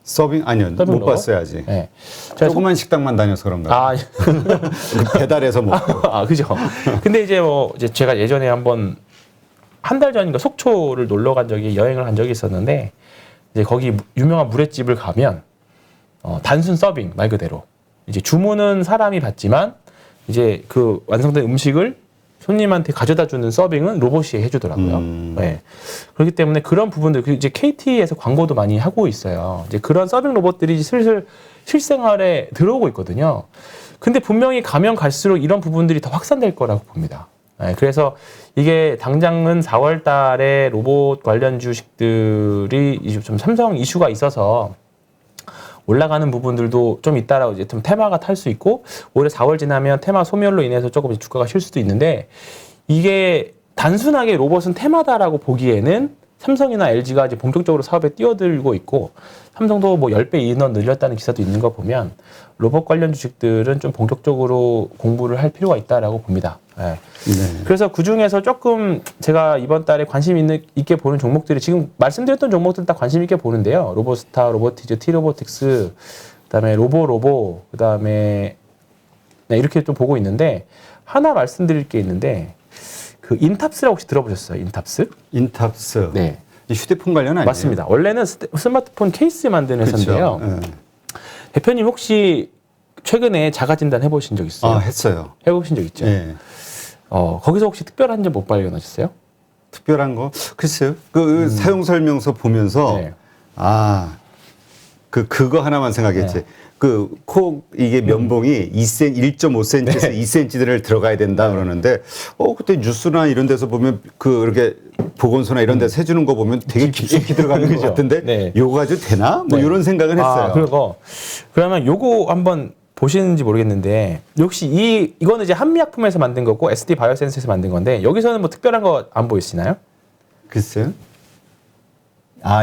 Speaker 1: 서빙 아니요,
Speaker 2: 서빙
Speaker 1: 못
Speaker 2: 로봇?
Speaker 1: 봤어요 아직.
Speaker 2: 네.
Speaker 1: 조그만 식당만 다녀서 그런가. 배달해서 먹고.
Speaker 2: 그죠. 근데 이제 제가 예전에 한 달 전인가 속초를 놀러 간 적이, 여행을 간 적이 있었는데, 이제 거기 유명한 물회집을 가면, 단순 서빙, 말 그대로. 이제 주문은 사람이 받지만, 이제 그 완성된 음식을 손님한테 가져다 주는 서빙은 로봇이 해주더라고요. 네. 그렇기 때문에 그런 부분들, 이제 KT에서 광고도 많이 하고 있어요. 이제 그런 서빙 로봇들이 슬슬 실생활에 들어오고 있거든요. 근데 분명히 가면 갈수록 이런 부분들이 더 확산될 거라고 봅니다. 네. 그래서 이게 당장은 4월 달에 로봇 관련 주식들이 좀 삼성 이슈가 있어서 올라가는 부분들도 좀 있다라고 이제 좀 테마가 탈 수 있고, 올해 4월 지나면 테마 소멸로 인해서 조금 주가가 쉴 수도 있는데, 이게 단순하게 로봇은 테마다라고 보기에는 삼성이나 LG가 이제 본격적으로 사업에 뛰어들고 있고, 삼성도 뭐 10배 인원 늘렸다는 기사도 있는 거 보면 로봇 관련 주식들은 좀 본격적으로 공부를 할 필요가 있다라고 봅니다. 네.
Speaker 1: 네.
Speaker 2: 그래서 그 중에서 조금 제가 이번 달에 관심 있게 보는 종목들이, 지금 말씀드렸던 종목들 다 관심 있게 보는데요. 로보스타, 로보티즈, T로보틱스, 그다음에 로보로보, 그다음에 네, 이렇게 좀 보고 있는데, 하나 말씀드릴 게 있는데, 그 인탑스라고 혹시 들어보셨어요?
Speaker 1: 인탑스.
Speaker 2: 네.
Speaker 1: 휴대폰 관련 아니에요?
Speaker 2: 맞습니다. 원래는 스마트폰 케이스 만드는 회사인데요.
Speaker 1: 네.
Speaker 2: 대표님 혹시 최근에 자가 진단 해보신 적 있어요?
Speaker 1: 했어요.
Speaker 2: 해보신 적 있죠?
Speaker 1: 네.
Speaker 2: 거기서 혹시 특별한 점 못 발견하셨어요?
Speaker 1: 특별한 거? 글쎄요. 그 사용 설명서 보면서
Speaker 2: 네.
Speaker 1: 그거 하나만 생각했지.
Speaker 2: 네.
Speaker 1: 이게 면봉이 1.5cm에서
Speaker 2: 네.
Speaker 1: 2cm를 들어가야 된다 그러는데, 그때 뉴스나 이런 데서 보면 이렇게 보건소나 이런 데서 해주는 거 보면 되게 깊숙이 들어가는 것
Speaker 2: 그죠?
Speaker 1: 같은데,
Speaker 2: 네.
Speaker 1: 요거 가지고 되나? 뭐
Speaker 2: 네.
Speaker 1: 이런 생각은 했어요.
Speaker 2: 그러면 요거 한번 보시는지 모르겠는데, 역시 이거는 이제 한미약품에서 만든 거고 SD 바이오센스에서 만든 건데, 여기서는 뭐 특별한 거 안 보이시나요?
Speaker 1: 글쎄요.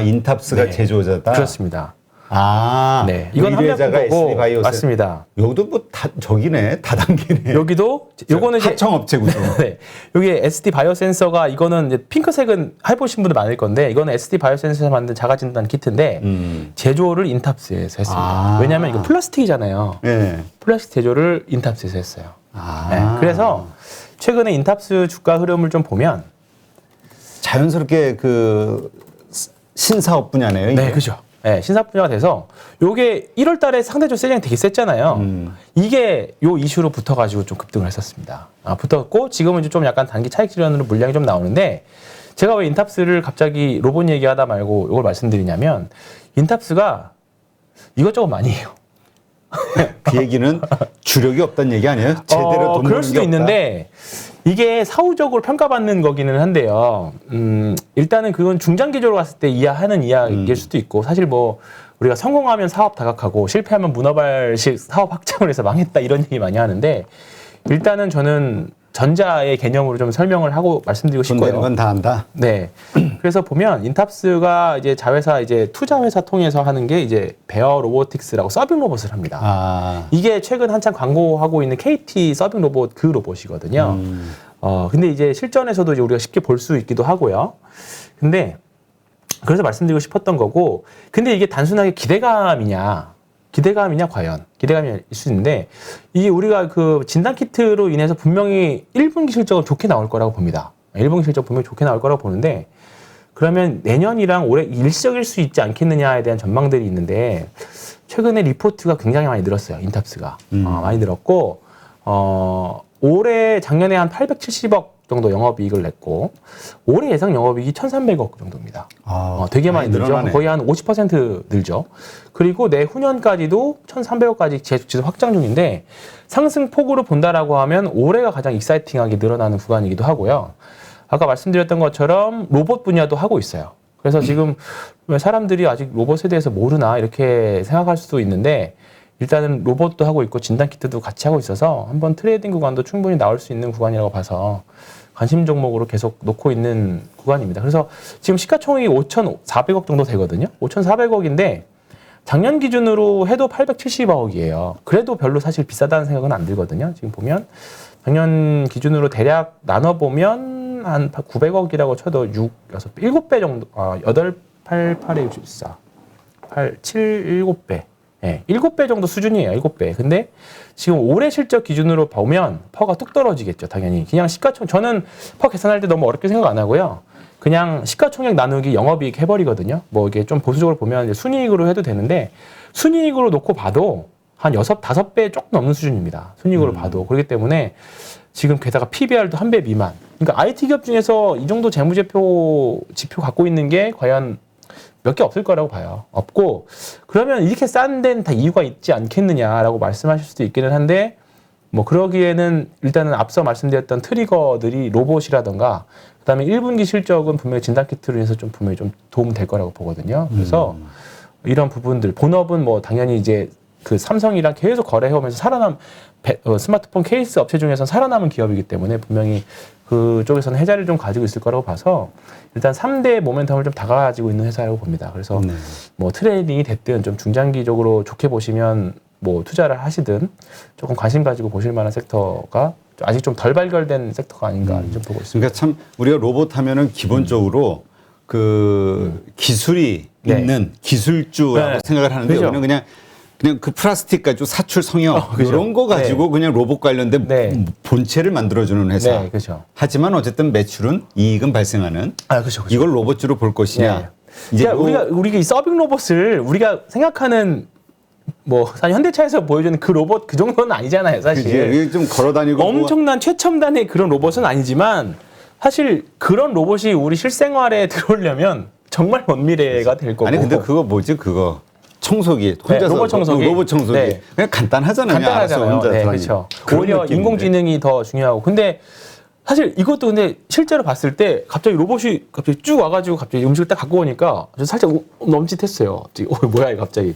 Speaker 1: 인탑스가
Speaker 2: 네.
Speaker 1: 제조자다?
Speaker 2: 그렇습니다.
Speaker 1: 네.
Speaker 2: 이건
Speaker 1: 의뢰자가
Speaker 2: 한미약품 거고,
Speaker 1: SD 바이오센스.
Speaker 2: 맞습니다.
Speaker 1: 여기도 뭐 저기네. 다단계네.
Speaker 2: 여기도 요거는 이제
Speaker 1: 하청업체 구조.
Speaker 2: 네. 여기 SD 바이오센서가, 이거는 이제 핑크색은 해보신 분들 많을 건데, 이거는 SD 바이오센서에서 만든 자가진단 키트인데, 제조를 인탑스에서 했습니다. 왜냐하면 이거 플라스틱이잖아요.
Speaker 1: 네.
Speaker 2: 플라스틱 제조를 인탑스에서 했어요.
Speaker 1: 아.
Speaker 2: 네. 그래서 최근에 인탑스 주가 흐름을 좀 보면,
Speaker 1: 자연스럽게 신사업 분야네요. 이게.
Speaker 2: 네, 그죠. 네, 신사업 분야가 돼서, 요게 1월 달에 상대적으로 세장이 되게 셌잖아요. 이게 요 이슈로 붙어가지고 좀 급등을 했었습니다. 붙었고, 지금은 이제 좀 약간 단기 차익 실현으로 물량이 좀 나오는데, 제가 왜 인탑스를 갑자기 로봇 얘기하다 말고 이걸 말씀드리냐면, 인탑스가 이것저것 많이 해요.
Speaker 1: 그 얘기는 주력이 없다는 얘기 아니에요? 제대로 돈
Speaker 2: 그럴
Speaker 1: 버는
Speaker 2: 수도
Speaker 1: 게 없다?
Speaker 2: 있는데, 이게 사후적으로 평가받는 거기는 한데요. 일단은 그건 중장기적으로 갔을 때 이해하는 이야기일 수도 있고, 사실 뭐 우리가 성공하면 사업 다각하고 실패하면 문어발식 사업 확장을 해서 망했다 이런 얘기 많이 하는데, 일단은 저는 전자의 개념으로 좀 설명을 하고 말씀드리고
Speaker 1: 돈 되는
Speaker 2: 싶고요.
Speaker 1: 건 다 한다.
Speaker 2: 네. 그래서 보면 인탑스가 이제 자회사 투자 회사 통해서 하는 게 이제 베어 로보틱스라고 서빙 로봇을 합니다. 이게 최근 한창 광고하고 있는 KT 서빙 로봇 그 로봇이거든요. 근데 이제 실전에서도 이제 우리가 쉽게 볼 수 있기도 하고요. 근데 그래서 말씀드리고 싶었던 거고, 근데 이게 단순하게 기대감이냐 과연 기대감일 수 있는데, 이게 우리가 그 진단 키트로 인해서 분명히 1분기 실적은 좋게 나올 거라고 봅니다. 1분기 실적 분명히 좋게 나올 거라고 보는데, 그러면 내년이랑 올해 일시적일 수 있지 않겠느냐에 대한 전망들이 있는데, 최근에 리포트가 굉장히 많이 늘었어요. 인탑스가 많이 늘었고, 올해 작년에 한 870억 정도 영업이익을 냈고 올해 예상 영업이익이 1,300억 정도입니다. 되게 많이 늘죠.
Speaker 1: 늘어나네.
Speaker 2: 거의 한 50% 늘죠. 그리고 내후년까지도 1,300억까지 지속 확장 중인데 상승폭으로 본다라고 하면 올해가 가장 익사이팅하게 늘어나는 구간이기도 하고요. 아까 말씀드렸던 것처럼 로봇 분야도 하고 있어요. 그래서 지금 왜 사람들이 아직 로봇에 대해서 모르나 이렇게 생각할 수도 있는데 일단은 로봇도 하고 있고 진단키트도 같이 하고 있어서 한번 트레이딩 구간도 충분히 나올 수 있는 구간이라고 봐서 관심 종목으로 계속 놓고 있는 구간입니다. 그래서 지금 시가총액이 5,400억 정도 되거든요. 5,400억인데 작년 기준으로 해도 870억이에요. 그래도 별로 사실 비싸다는 생각은 안 들거든요. 지금 보면 작년 기준으로 대략 나눠보면 한 900억이라고 쳐도 7배 정도, 8, 8, 8에 64, 8, 7, 7배. 네, 7배 정도 수준이에요. 7배. 근데 지금 올해 실적 기준으로 보면 퍼가 뚝 떨어지겠죠. 당연히. 그냥 저는 퍼 계산할 때 너무 어렵게 생각 안 하고요. 그냥 시가총액 나누기 영업이익 해버리거든요. 뭐 이게 좀 보수적으로 보면 이제 순이익으로 해도 되는데 순이익으로 놓고 봐도 한 5배 조금 넘는 수준입니다. 순이익으로 봐도. 그렇기 때문에 지금 게다가 PBR도 1배 미만. 그러니까 IT 기업 중에서 이 정도 재무제표 지표 갖고 있는 게 과연 몇 개 없을 거라고 봐요. 없고 그러면 이렇게 싼 데는 다 이유가 있지 않겠느냐라고 말씀하실 수도 있기는 한데 뭐 그러기에는 일단은 앞서 말씀드렸던 트리거들이 로봇이라던가 그다음에 1분기 실적은 분명히 진단키트로 인해서 좀 분명히 좀 도움 될 거라고 보거든요. 그래서 이런 부분들 본업은 뭐 당연히 이제 그 삼성이랑 계속 거래해오면서 스마트폰 케이스 업체 중에서는 살아남은 기업이기 때문에 분명히 그쪽에서는 해자를 좀 가지고 있을 거라고 봐서 일단 3대 모멘텀을 좀 다 가지고 있는 회사라고 봅니다. 그래서 뭐 트레이딩이 됐든 좀 중장기적으로 좋게 보시면 뭐 투자를 하시든 조금 관심 가지고 보실 만한 섹터가 아직 좀 덜 발견된 섹터가 아닌가 좀 보고 있습니다.
Speaker 1: 그러니까 참 우리가 로봇 하면은 기본적으로 그 기술이
Speaker 2: 네.
Speaker 1: 있는 기술주라고
Speaker 2: 네.
Speaker 1: 생각을 하는데
Speaker 2: 그죠.
Speaker 1: 우리는 그냥 그 플라스틱 가지고 사출 성형
Speaker 2: 그죠.
Speaker 1: 이런 거 가지고 그냥 로봇 관련된
Speaker 2: 네.
Speaker 1: 본체를 만들어주는 회사.
Speaker 2: 네, 그렇죠.
Speaker 1: 하지만 어쨌든 매출은 이익은 발생하는.
Speaker 2: 그렇죠.
Speaker 1: 이걸 로봇주로 볼 것이냐.
Speaker 2: 네.
Speaker 1: 이제
Speaker 2: 그러니까 우리가 이 서빙 로봇을 우리가 생각하는 뭐 사실 현대차에서 보여주는 그 로봇 그 정도는 아니잖아요, 사실.
Speaker 1: 이게 좀 걸어다니고
Speaker 2: 엄청난 최첨단의 그런 로봇은 아니지만 사실 그런 로봇이 우리 실생활에 들어오려면 정말 먼 미래가 될 거고.
Speaker 1: 아니 근데 그거 뭐지 그거 청소기 혼자서
Speaker 2: 로봇 청소기.
Speaker 1: 로봇 청소기
Speaker 2: 네.
Speaker 1: 그냥 간단하잖아요.
Speaker 2: 간단하잖아요.
Speaker 1: 알아서 혼자
Speaker 2: 네,
Speaker 1: 들어가니까.
Speaker 2: 그렇죠.
Speaker 1: 그런
Speaker 2: 오히려
Speaker 1: 느낌인데.
Speaker 2: 인공지능이 더 중요하고. 근데 사실 이것도 근데 실제로 봤을 때 갑자기 로봇이 갑자기 쭉 와가지고 갑자기 음식을 딱 갖고 오니까 저 살짝 넘짓했어요. 갑자기 뭐야 이거 갑자기.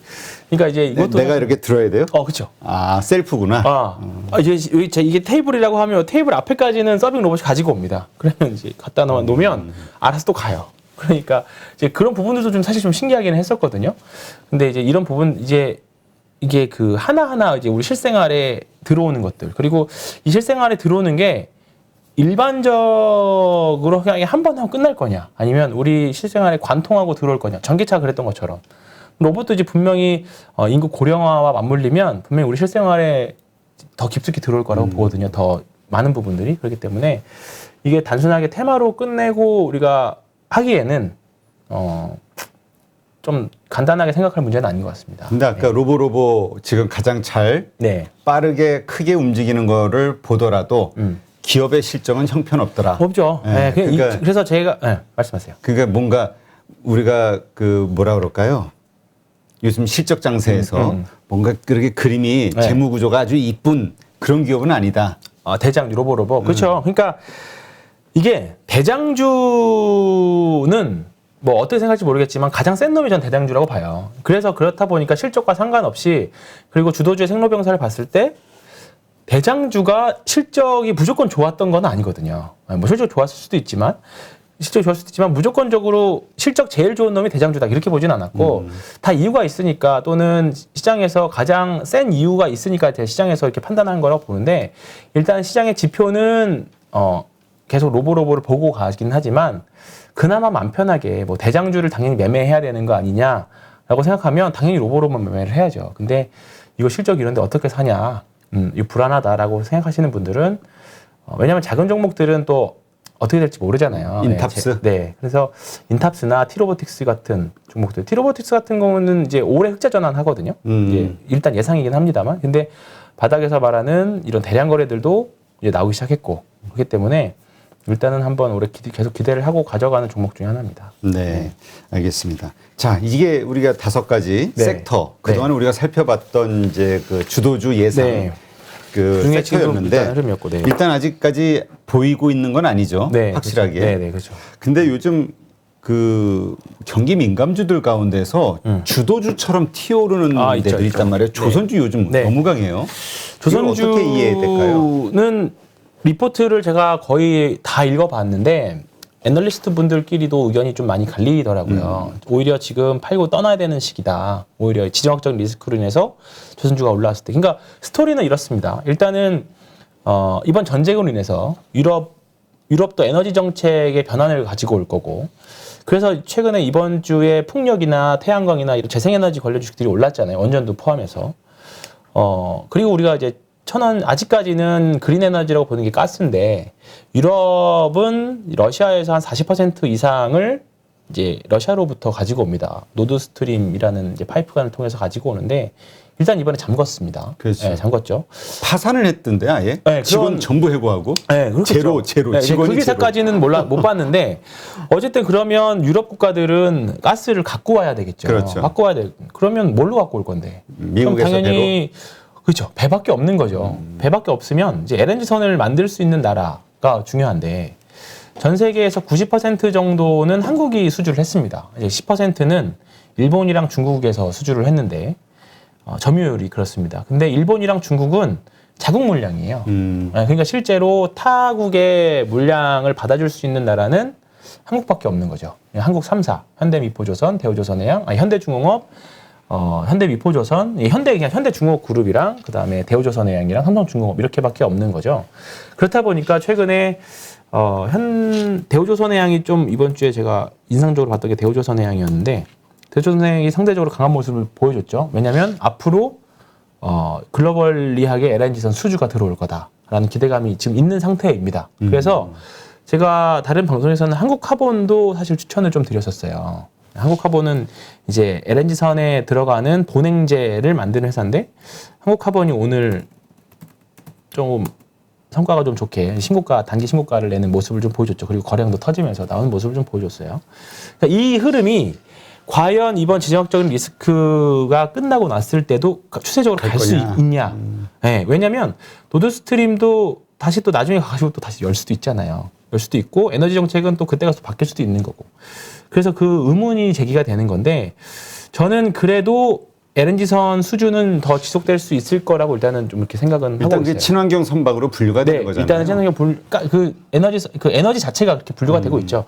Speaker 2: 그러니까 이제 이것도
Speaker 1: 내가 이렇게 들어야 돼요?
Speaker 2: 그렇죠.
Speaker 1: 아 셀프구나.
Speaker 2: 이게 테이블이라고 하면 테이블 앞에까지는 서빙 로봇이 가지고 옵니다. 그러면 이제 갖다 놓으면 알아서 또 가요. 그러니까 이제 그런 부분들도 좀 사실 좀 신기하기는 했었거든요. 근데 이제 이런 부분 이게 그 하나하나 이제 우리 실생활에 들어오는 것들 그리고 이 실생활에 들어오는 게 일반적으로 그냥 한 번 하고 끝날 거냐 아니면 우리 실생활에 관통하고 들어올 거냐 전기차 그랬던 것처럼 로봇도 이제 분명히 인구 고령화와 맞물리면 분명히 우리 실생활에 더 깊숙이 들어올 거라고 보거든요. 더 많은 부분들이 그렇기 때문에 이게 단순하게 테마로 끝내고 우리가 하기에는 좀 간단하게 생각할 문제는 아닌 것 같습니다.
Speaker 1: 근데 아까 로보 지금 가장 잘
Speaker 2: 네.
Speaker 1: 빠르게 크게 움직이는 거를 보더라도 기업의 실적은 형편없더라.
Speaker 2: 없죠.
Speaker 1: 네,
Speaker 2: 네, 그래서 제가 말씀하세요.
Speaker 1: 그러니까 뭔가 우리가 그 뭐라 그럴까요? 요즘 실적 장세에서 뭔가 그렇게 그림이
Speaker 2: 네.
Speaker 1: 재무 구조가 아주 이쁜 그런 기업은 아니다.
Speaker 2: 대장주 로보. 그렇죠. 그러니까 이게 대장주는 뭐 어떻게 생각할지 모르겠지만 가장 센 놈이 전 대장주라고 봐요. 그래서 그렇다 보니까 실적과 상관없이 그리고 주도주의 생로병사를 봤을 때 대장주가 실적이 무조건 좋았던 건 아니거든요. 뭐 실적 좋았을 수도 있지만 무조건적으로 실적 제일 좋은 놈이 대장주다 이렇게 보진 않았고 다 이유가 있으니까 또는 시장에서 가장 센 이유가 있으니까 시장에서 이렇게 판단한 거라고 보는데 일단 시장의 지표는 계속 로보를 보고 가긴 하지만 그나마 마음 편하게 뭐 대장주를 당연히 매매해야 되는 거 아니냐라고 생각하면 당연히 로보로만 매매를 해야죠. 근데 이거 실적 이런데 어떻게 사냐? 이거 불안하다라고 생각하시는 분들은 왜냐하면 작은 종목들은 또 어떻게 될지 모르잖아요.
Speaker 1: 인탑스?
Speaker 2: 네. 그래서 인탑스나 티로보틱스 같은 종목들. 티로보틱스 같은 경우는 이제 올해 흑자 전환하거든요. 이제 일단 예상이긴 합니다만. 근데 바닥에서 말하는 이런 대량 거래들도 이제 나오기 시작했고 그렇기 때문에 일단은 한번 올해 계속 기대를 하고 가져가는 종목 중에 하나입니다.
Speaker 1: 네, 알겠습니다. 자, 이게 우리가 5가지
Speaker 2: 네.
Speaker 1: 섹터 그동안 우리가 살펴봤던 이제 그 주도주 예상
Speaker 2: 네.
Speaker 1: 그
Speaker 2: 중에 지금
Speaker 1: 섹터였는데
Speaker 2: 일단 흐름이었고, 네.
Speaker 1: 일단 아직까지 보이고 있는 건 아니죠.
Speaker 2: 네,
Speaker 1: 확실하게.
Speaker 2: 그렇죠. 네, 네, 그렇죠.
Speaker 1: 근데 요즘 그 경기 민감주들 가운데서 주도주처럼 튀어오르는
Speaker 2: 있죠,
Speaker 1: 데들이
Speaker 2: 있죠.
Speaker 1: 있단 말이에요. 조선주 요즘
Speaker 2: 네.
Speaker 1: 너무 강해요. 이걸 어떻게 이해해야 될까요?
Speaker 2: 조선주는 리포트를 제가 거의 다 읽어봤는데 애널리스트 분들끼리도 의견이 좀 많이 갈리더라고요. 오히려 지금 팔고 떠나야 되는 시기다. 오히려 지정학적 리스크로 인해서 조선주가 올라왔을 때. 그러니까 스토리는 이렇습니다. 일단은 이번 전쟁으로 인해서 유럽도 에너지 정책의 변환을 가지고 올 거고 그래서 최근에 이번 주에 풍력이나 태양광이나 이런 재생에너지 관련 주식들이 올랐잖아요. 원전도 포함해서. 그리고 우리가 이제 아직까지는 그린 에너지라고 보는 게 가스인데 유럽은 러시아에서 한 40% 이상을 이제 러시아로부터 가지고 옵니다. 노드스트림이라는 이제 파이프관을 통해서 가지고 오는데 일단 이번에 잠궜습니다.
Speaker 1: 그렇죠.
Speaker 2: 네, 잠궜죠.
Speaker 1: 파산을 했던데 아예
Speaker 2: 네,
Speaker 1: 직원 전부 해고하고
Speaker 2: 네, 그렇겠죠.
Speaker 1: 제로
Speaker 2: 네,
Speaker 1: 직원이
Speaker 2: 그 기사까지는 못 봤는데 어쨌든 그러면 유럽 국가들은 가스를 갖고 와야 되겠죠.
Speaker 1: 그렇죠.
Speaker 2: 갖고 와야 돼. 그러면 뭘로 갖고 올 건데?
Speaker 1: 미국에서
Speaker 2: 그럼 당연히 그렇죠. 배밖에 없는 거죠. 배밖에 없으면 이제 LNG 선을 만들 수 있는 나라가 중요한데 전 세계에서 90% 정도는 한국이 수주를 했습니다. 이제 10%는 일본이랑 중국에서 수주를 했는데 점유율이 그렇습니다. 근데 일본이랑 중국은 자국 물량이에요. 그러니까 실제로 타국의 물량을 받아줄 수 있는 나라는 한국밖에 없는 거죠. 한국 3사, 현대미포조선, 대우조선해양, 현대중공업, 현대미포조선, 그냥 현대중공업 그룹이랑 그다음에 대우조선해양이랑 삼성중공업 이렇게밖에 없는 거죠. 그렇다 보니까 최근에 대우조선해양이 좀 이번 주에 제가 인상적으로 봤던 게 대우조선해양이었는데 대우조선해양이 상대적으로 강한 모습을 보여줬죠. 왜냐하면 앞으로 글로벌리하게 LNG선 수주가 들어올 거다라는 기대감이 지금 있는 상태입니다. 그래서 제가 다른 방송에서는 한국카본도 사실 추천을 좀 드렸었어요. 한국카본은 이제 LNG선에 들어가는 본행제를 만드는 회사인데 한국카본이 오늘 좀 성과가 좀 좋게 단기 신고가를 내는 모습을 좀 보여줬죠. 그리고 거래량도 터지면서 나오는 모습을 좀 보여줬어요. 그러니까 이 흐름이 과연 이번 지정학적인 리스크가 끝나고 났을 때도 추세적으로 갈 수 있냐. 네, 왜냐하면 노드스트림도 다시 또 나중에 가가지고 또 다시 열 수도 있잖아요. 열 수도 있고 에너지 정책은 또 그때 가서 바뀔 수도 있는 거고. 그래서 그 의문이 제기가 되는 건데 저는 그래도 LNG선 수주는 더 지속될 수 있을 거라고 일단은 좀 이렇게 생각은 하고 있어요.
Speaker 1: 일단 친환경 선박으로 분류가 되는 거잖아요.
Speaker 2: 일단은 친환경 그 에너지 자체가 그렇게 분류가 되고 있죠.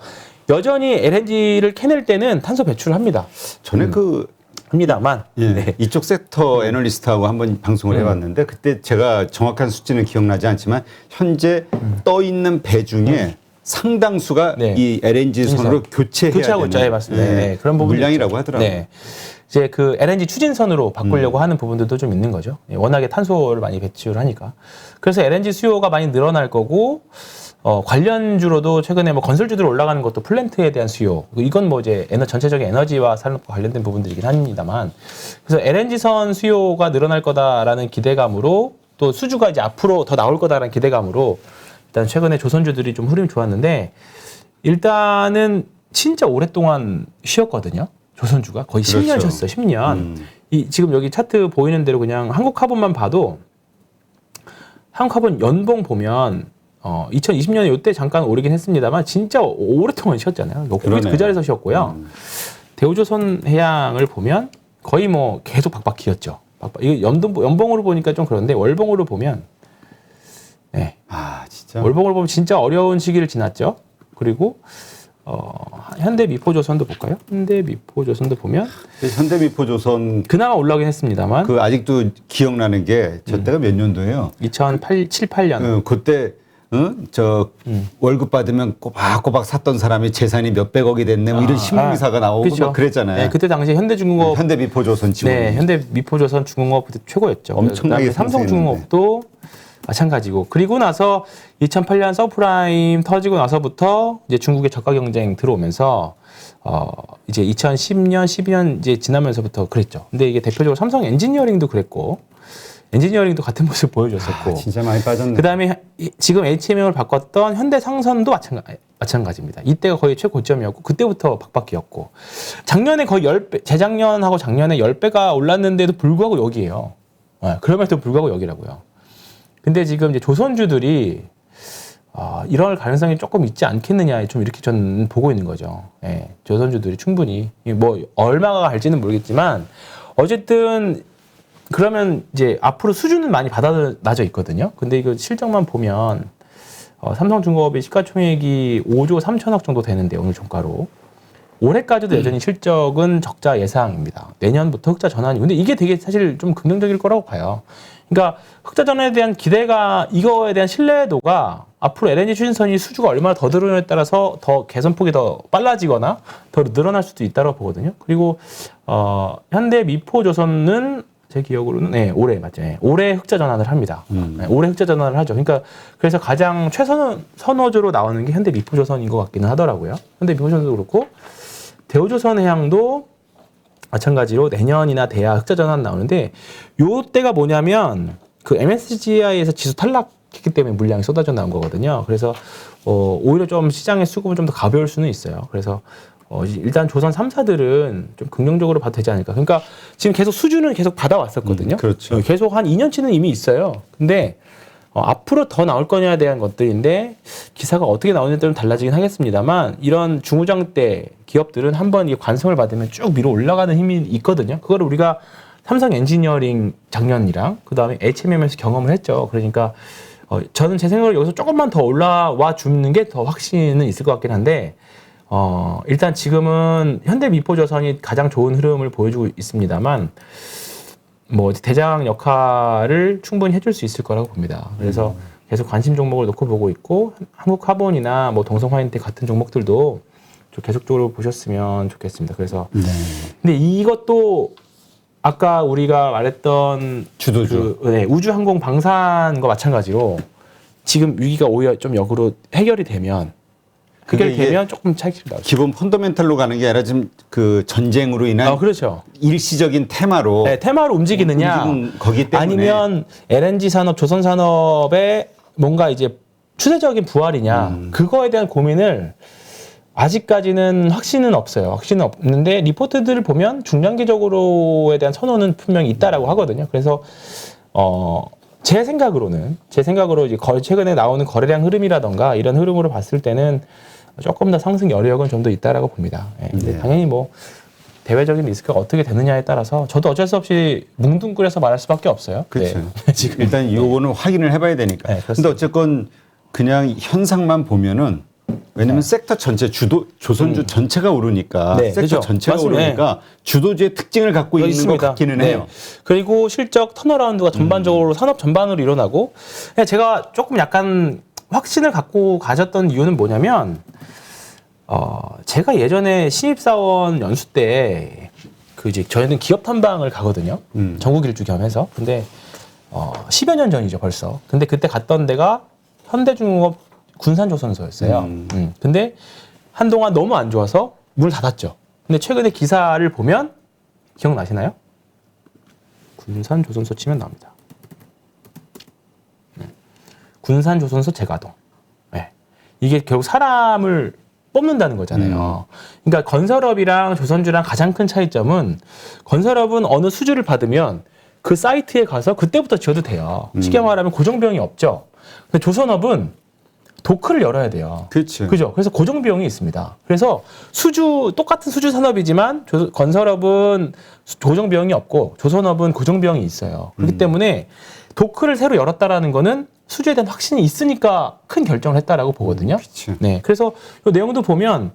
Speaker 2: 여전히 LNG를 캐낼 때는 탄소 배출을 합니다.
Speaker 1: 전에
Speaker 2: 합니다만
Speaker 1: 이쪽 섹터 애널리스트하고 한번 방송을 해봤는데 그때 제가 정확한 수치는 기억나지 않지만 현재 떠 있는 배 중에 상당수가 이 LNG 선으로 교체하고
Speaker 2: 있죠. 맞습니다. 그런 부분
Speaker 1: 물량이라고 하더라고요.
Speaker 2: 네. 이제 그 LNG 추진선으로 바꾸려고 하는 부분들도 좀 있는 거죠. 워낙에 탄소를 많이 배출하니까. 그래서 LNG 수요가 많이 늘어날 거고 관련주로도 최근에 뭐 건설주들 올라가는 것도 플랜트에 대한 수요. 이건 뭐 이제 전체적인 에너지와 산업과 관련된 부분들이긴 합니다만. 그래서 LNG선 수요가 늘어날 거다라는 기대감으로 또 수주가 이제 앞으로 더 나올 거다라는 기대감으로 일단 최근에 조선주들이 좀 흐름이 좋았는데 일단은 진짜 오랫동안 쉬었거든요. 조선주가 거의 10년 쉬었어요. 10년. 지금 여기 차트 보이는 대로 그냥 한국카본만 봐도 한국카본 연봉 보면 2020년에 이때 잠깐 오르긴 했습니다만 진짜 오랫동안 쉬었잖아요. 그 자리에서 쉬었고요. 대우조선해양을 보면 거의 뭐 계속 박박 기었죠. 이거 연봉으로 보니까 좀 그런데 월봉으로 보면
Speaker 1: 진짜
Speaker 2: 월봉으로 보면 진짜 어려운 시기를 지났죠. 그리고 현대미포조선도 볼까요? 현대미포조선도 보면
Speaker 1: 현대미포조선
Speaker 2: 그나마 올라오긴 했습니다만
Speaker 1: 그 아직도 기억나는 게 저 때가 몇 년도예요?
Speaker 2: 2007, 8년.
Speaker 1: 그때 월급 받으면 꼬박꼬박 샀던 사람이 재산이 몇백억이 됐네 뭐 이런 신문 기사가 나오고
Speaker 2: 그렇죠.
Speaker 1: 막 그랬잖아요.
Speaker 2: 네, 그때 당시 현대중공업,
Speaker 1: 현대미포조선 지금
Speaker 2: 현대미포조선 중공업 그때 최고였죠.
Speaker 1: 엄청나게
Speaker 2: 삼성중공업도 마찬가지고 그리고 나서 2008년 서프라임 터지고 나서부터 이제 중국의 저가 경쟁 들어오면서 이제 2010년, 12년 이제 지나면서부터 그랬죠. 근데 이게 대표적으로 삼성 엔지니어링도 그랬고 엔지니어링도 같은 모습 보여줬었고.
Speaker 1: 진짜 많이 빠졌네.
Speaker 2: 그다음에 지금 HMM을 바꿨던 현대상선도 마찬가지입니다. 이때가 거의 최고점이었고 그때부터 박박이었고 작년에 거의 10배, 재작년하고 작년에 10배가 올랐는데도 불구하고 여기예요. 그럼에도 불구하고 여기라고요. 근데 지금 이제 조선주들이 이럴 가능성이 조금 있지 않겠느냐 좀 이렇게 저는 보고 있는 거죠. 예, 조선주들이 충분히 뭐 얼마가 갈지는 모르겠지만 어쨌든 그러면 이제 앞으로 수준은 많이 받아나져 있거든요. 근데 이거 실적만 보면 삼성중공업의 시가총액이 5조 3천억 정도 되는데 오늘 종가로 올해까지도 여전히 실적은 적자 예상입니다. 내년부터 흑자 전환이. 근데 이게 되게 사실 좀 긍정적일 거라고 봐요. 그러니까 흑자 전환에 대한 기대가 이거에 대한 신뢰도가 앞으로 LNG 추진선이 수주가 얼마나 더 들어오냐에 따라서 더 개선폭이 더 빨라지거나 더 늘어날 수도 있다고 보거든요. 그리고 현대 미포조선은 제 기억으로는 올해 맞죠. 올해 흑자 전환을 합니다. 올해 흑자 전환을 하죠. 그러니까 그래서 가장 최선 선호주로 나오는 게 현대 미포조선인 것 같기는 하더라고요. 현대 미포조선도 그렇고 대우조선해양도 마찬가지로 내년이나 돼야 흑자 전환 나오는데 요 때가 뭐냐면 그 MSCI에서 지수 탈락했기 때문에 물량이 쏟아져 나온 거거든요. 그래서 오히려 좀 시장의 수급은 좀 더 가벼울 수는 있어요. 그래서 일단 조선 3사들은 좀 긍정적으로 봐도 되지 않을까. 그러니까 지금 계속 수주는 계속 받아왔었거든요.
Speaker 1: 그렇죠.
Speaker 2: 계속 한 2년치는 이미 있어요. 근데 앞으로 더 나올 거냐에 대한 것들인데 기사가 어떻게 나오느냐에 따라 달라지긴 하겠습니다만 이런 중후장대 기업들은 한번 이 관성을 받으면 쭉 위로 올라가는 힘이 있거든요. 그거를 우리가 삼성 엔지니어링 작년이랑 그다음에 HMM에서 경험을 했죠. 그러니까 저는 제 생각으로 여기서 조금만 더 올라와 주는 게 더 확신은 있을 것 같긴 한데 일단 지금은 현대미포조선이 가장 좋은 흐름을 보여주고 있습니다만 뭐 대장 역할을 충분히 해줄 수 있을 거라고 봅니다. 그래서 계속 관심 종목을 놓고 보고 있고 한국카본이나 뭐 동성화인텍 같은 종목들도 좀 계속적으로 보셨으면 좋겠습니다. 그래서 근데 이것도 아까 우리가 말했던
Speaker 1: 주도주
Speaker 2: 우주항공 방산과 마찬가지로 지금 위기가 오히려 좀 역으로 해결이 되면 조금 차익이 나오죠.
Speaker 1: 기본 펀더멘탈로 가는 게 아니라 지금 그 전쟁으로 인한
Speaker 2: 그렇죠.
Speaker 1: 일시적인 테마로
Speaker 2: 테마로 움직이느냐
Speaker 1: 거기 때문에
Speaker 2: 아니면 LNG 산업, 조선 산업의 뭔가 이제 추세적인 부활이냐 그거에 대한 고민을 아직까지는 확신은 없어요. 확신은 없는데 리포트들을 보면 중장기적으로에 대한 선호는 분명히 있다라고 하거든요. 그래서 제 생각으로 이제 최근에 나오는 거래량 흐름이라던가 이런 흐름으로 봤을 때는 조금 더 상승 여력은 좀 더 있다라고 봅니다. 근데 당연히 뭐 대외적인 리스크가 어떻게 되느냐에 따라서 저도 어쩔 수 없이 뭉뚱그려서 말할 수밖에 없어요.
Speaker 1: 그렇죠.
Speaker 2: 지금
Speaker 1: 일단 요거는 확인을 해봐야 되니까. 근데 어쨌건 그냥 현상만 보면은 왜냐면 섹터 전체 조선주 전체가 오르니까 섹터
Speaker 2: 그렇죠.
Speaker 1: 전체가
Speaker 2: 맞습니다.
Speaker 1: 오르니까 주도주의 특징을 갖고 있는 것 같기는 해요.
Speaker 2: 그리고 실적 턴어라운드가 전반적으로 산업 전반으로 일어나고 제가 조금 약간 확신을 갖고 가졌던 이유는 뭐냐면 제가 예전에 신입사원 연수 때 이제 저희는 기업 탐방을 가거든요. 전국 일주 겸해서. 근데 10여 년 전이죠 벌써. 근데 그때 갔던 데가 현대중공업 군산조선소였어요. 근데 한동안 너무 안 좋아서 문을 닫았죠. 근데 최근에 기사를 보면 기억나시나요? 군산조선소 치면 나옵니다. 군산조선소 재가동. 이게 결국 사람을 뽑는다는 거잖아요. 그러니까 건설업이랑 조선주랑 가장 큰 차이점은 건설업은 어느 수주를 받으면 그 사이트에 가서 그때부터 지어도 돼요. 쉽게 말하면 고정비용이 없죠. 근데 조선업은 도크를 열어야 돼요.
Speaker 1: 그렇죠.
Speaker 2: 그죠? 그래서 고정 비용이 있습니다. 그래서 똑같은 수주 산업이지만 건설업은 고정 비용이 없고 조선업은 고정 비용이 있어요. 그렇기 때문에 도크를 새로 열었다라는 거는 수주에 대한 확신이 있으니까 큰 결정을 했다라고 보거든요.
Speaker 1: 그쵸.
Speaker 2: 그래서 이 내용도 보면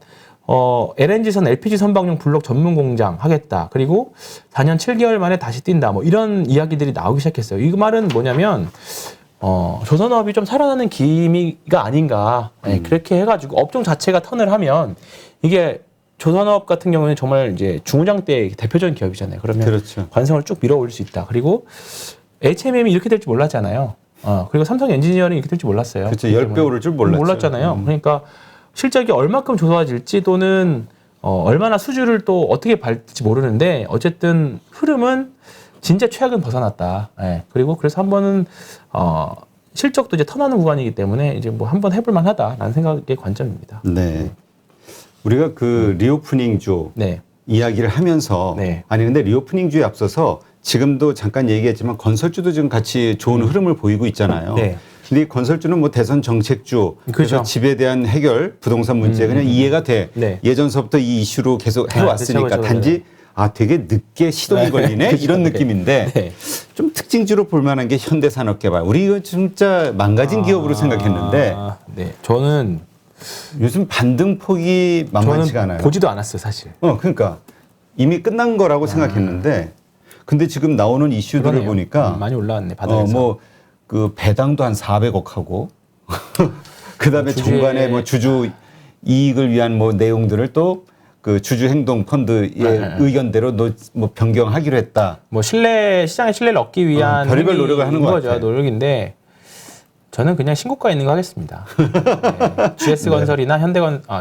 Speaker 2: LNG선 LPG 선박용 블록 전문 공장 하겠다. 그리고 4년 7개월 만에 다시 뛴다. 뭐 이런 이야기들이 나오기 시작했어요. 이 말은 뭐냐면 조선업이 좀 살아나는 기미가 아닌가. 그렇게 해가지고 업종 자체가 턴을 하면 이게 조선업 같은 경우는 정말 이제 중후장대 대표적인 기업이잖아요. 그러면
Speaker 1: 그렇죠.
Speaker 2: 관성을 쭉 밀어올 수 있다. 그리고 HMM이 이렇게 될지 몰랐잖아요. 그리고 삼성 엔지니어링이 이렇게 될지 몰랐어요.
Speaker 1: 그렇죠. 10배 오를 줄 몰랐죠.
Speaker 2: 몰랐잖아요. 그러니까 실적이 얼마큼 좋아질지 또는 얼마나 수주를 또 어떻게 밟을지 모르는데 어쨌든 흐름은 진짜 최악은 벗어났다. 예. 그리고 그래서 한 번은 실적도 이제 턴하는 구간이기 때문에 이제 뭐 한번 해볼 만하다라는 생각의 관점입니다.
Speaker 1: 네. 우리가 그 리오프닝주
Speaker 2: 네.
Speaker 1: 이야기를 하면서
Speaker 2: 네.
Speaker 1: 아니 근데 리오프닝주에 앞서서 지금도 잠깐 얘기했지만 건설주도 지금 같이 좋은 흐름을 보이고 있잖아요.
Speaker 2: 네.
Speaker 1: 근데 이 건설주는 뭐 대선 정책주 그래서
Speaker 2: 그렇죠.
Speaker 1: 집에 대한 해결 부동산 문제 그냥 이해가 돼.
Speaker 2: 네.
Speaker 1: 예전서부터 이 이슈로 계속 해왔으니까
Speaker 2: 그렇죠, 그렇죠.
Speaker 1: 단지 되게 늦게 시동이 걸리네
Speaker 2: 그렇죠.
Speaker 1: 이런
Speaker 2: 네.
Speaker 1: 느낌인데
Speaker 2: 네.
Speaker 1: 좀 특징주로 볼 만한 게 현대산업개발. 우리 이거 진짜 망가진 기업으로 생각했는데
Speaker 2: 네. 저는
Speaker 1: 요즘 반등폭이 만만치가 않아요.
Speaker 2: 보지도 않았어요, 사실.
Speaker 1: 그러니까 이미 끝난 거라고 생각했는데 근데 지금 나오는 이슈들을
Speaker 2: 그러네요.
Speaker 1: 보니까
Speaker 2: 많이 올라왔네, 바닥에서.
Speaker 1: 뭐 그 배당도 한 400억 하고 그다음에
Speaker 2: 주주의-
Speaker 1: 중간에 뭐 주주 이익을 위한 뭐 내용들을 또 그 주주 행동 펀드의 의견대로 뭐 변경하기로 했다.
Speaker 2: 뭐 시장의 신뢰를 얻기 위한
Speaker 1: 별의별 노력을 하는 것
Speaker 2: 거죠.
Speaker 1: 같아요.
Speaker 2: 노력인데 저는 그냥 신고가 있는 거 하겠습니다. 네. GS건설이나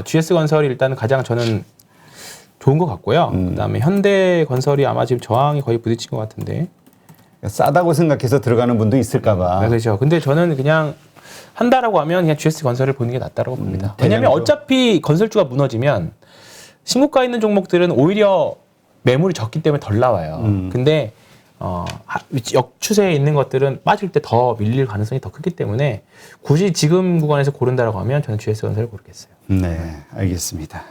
Speaker 2: GS건설이 일단 가장 저는 좋은 것 같고요. 그다음에 현대건설이 아마 지금 저항이 거의 부딪힌 것 같은데.
Speaker 1: 싸다고 생각해서 들어가는 분도 있을까 봐.
Speaker 2: 네, 그렇죠. 근데 저는 그냥 한다라고 하면 그냥 GS건설을 보는 게 낫다라고 봅니다. 왜냐하면
Speaker 1: 대량주.
Speaker 2: 어차피 건설주가 무너지면 신고가 있는 종목들은 오히려 매물이 적기 때문에 덜 나와요. 근데 역추세에 있는 것들은 빠질 때 더 밀릴 가능성이 더 크기 때문에 굳이 지금 구간에서 고른다라고 하면 저는 GS건설을 고르겠어요.
Speaker 1: 네, 알겠습니다.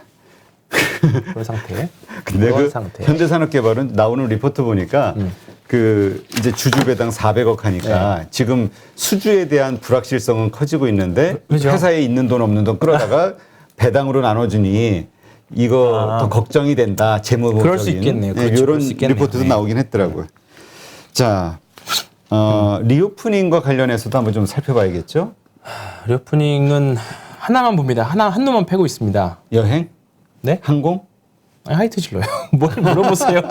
Speaker 2: 그런 상태.
Speaker 1: 근데
Speaker 2: 그런
Speaker 1: 그
Speaker 2: 상태.
Speaker 1: 현대산업개발은 나오는 리포트 보니까 그 이제 주주 배당 400억 하니까 지금 수주에 대한 불확실성은 커지고 있는데
Speaker 2: 그렇죠.
Speaker 1: 회사에 있는 돈 없는 돈 끌어다가 배당으로 나눠주니 이거 더 걱정이 된다. 재무적인
Speaker 2: 그럴 수 있겠네요. 그렇죠.
Speaker 1: 이런
Speaker 2: 그럴 수 있겠네요.
Speaker 1: 리포트도
Speaker 2: 네.
Speaker 1: 나오긴 했더라고요. 자, 리오프닝과 관련해서도 한번 좀 살펴봐야겠죠.
Speaker 2: 리오프닝은 하나만 봅니다. 한 놈만 패고 있습니다.
Speaker 1: 여행,
Speaker 2: 네?
Speaker 1: 항공,
Speaker 2: 아니, 하이트진로요. 뭘 물어보세요.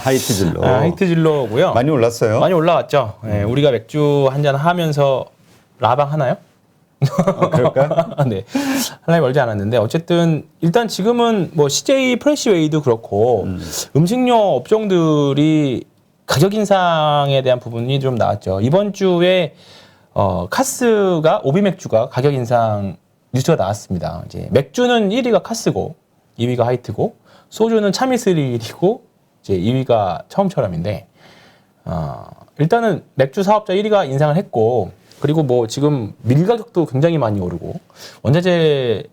Speaker 1: 하이트진로.
Speaker 2: 하이트진로고요.
Speaker 1: 많이 올랐어요.
Speaker 2: 많이 올라왔죠. 네, 우리가 맥주 한잔 하면서 라방 하나요?
Speaker 1: 그럴까요?
Speaker 2: 네. 하나에 멀지 않았는데 어쨌든 일단 지금은 뭐 CJ 프레시웨이도 그렇고 음식료 업종들이 가격 인상에 대한 부분이 좀 나왔죠. 이번 주에 카스가 오비 맥주가 가격 인상 뉴스가 나왔습니다. 이제 맥주는 1위가 카스고 2위가 하이트고 소주는 차미스릴이고 이제 2위가 처음처럼인데 일단은 맥주 사업자 1위가 인상을 했고 그리고 뭐 지금 밀 가격도 굉장히 많이 오르고 원자재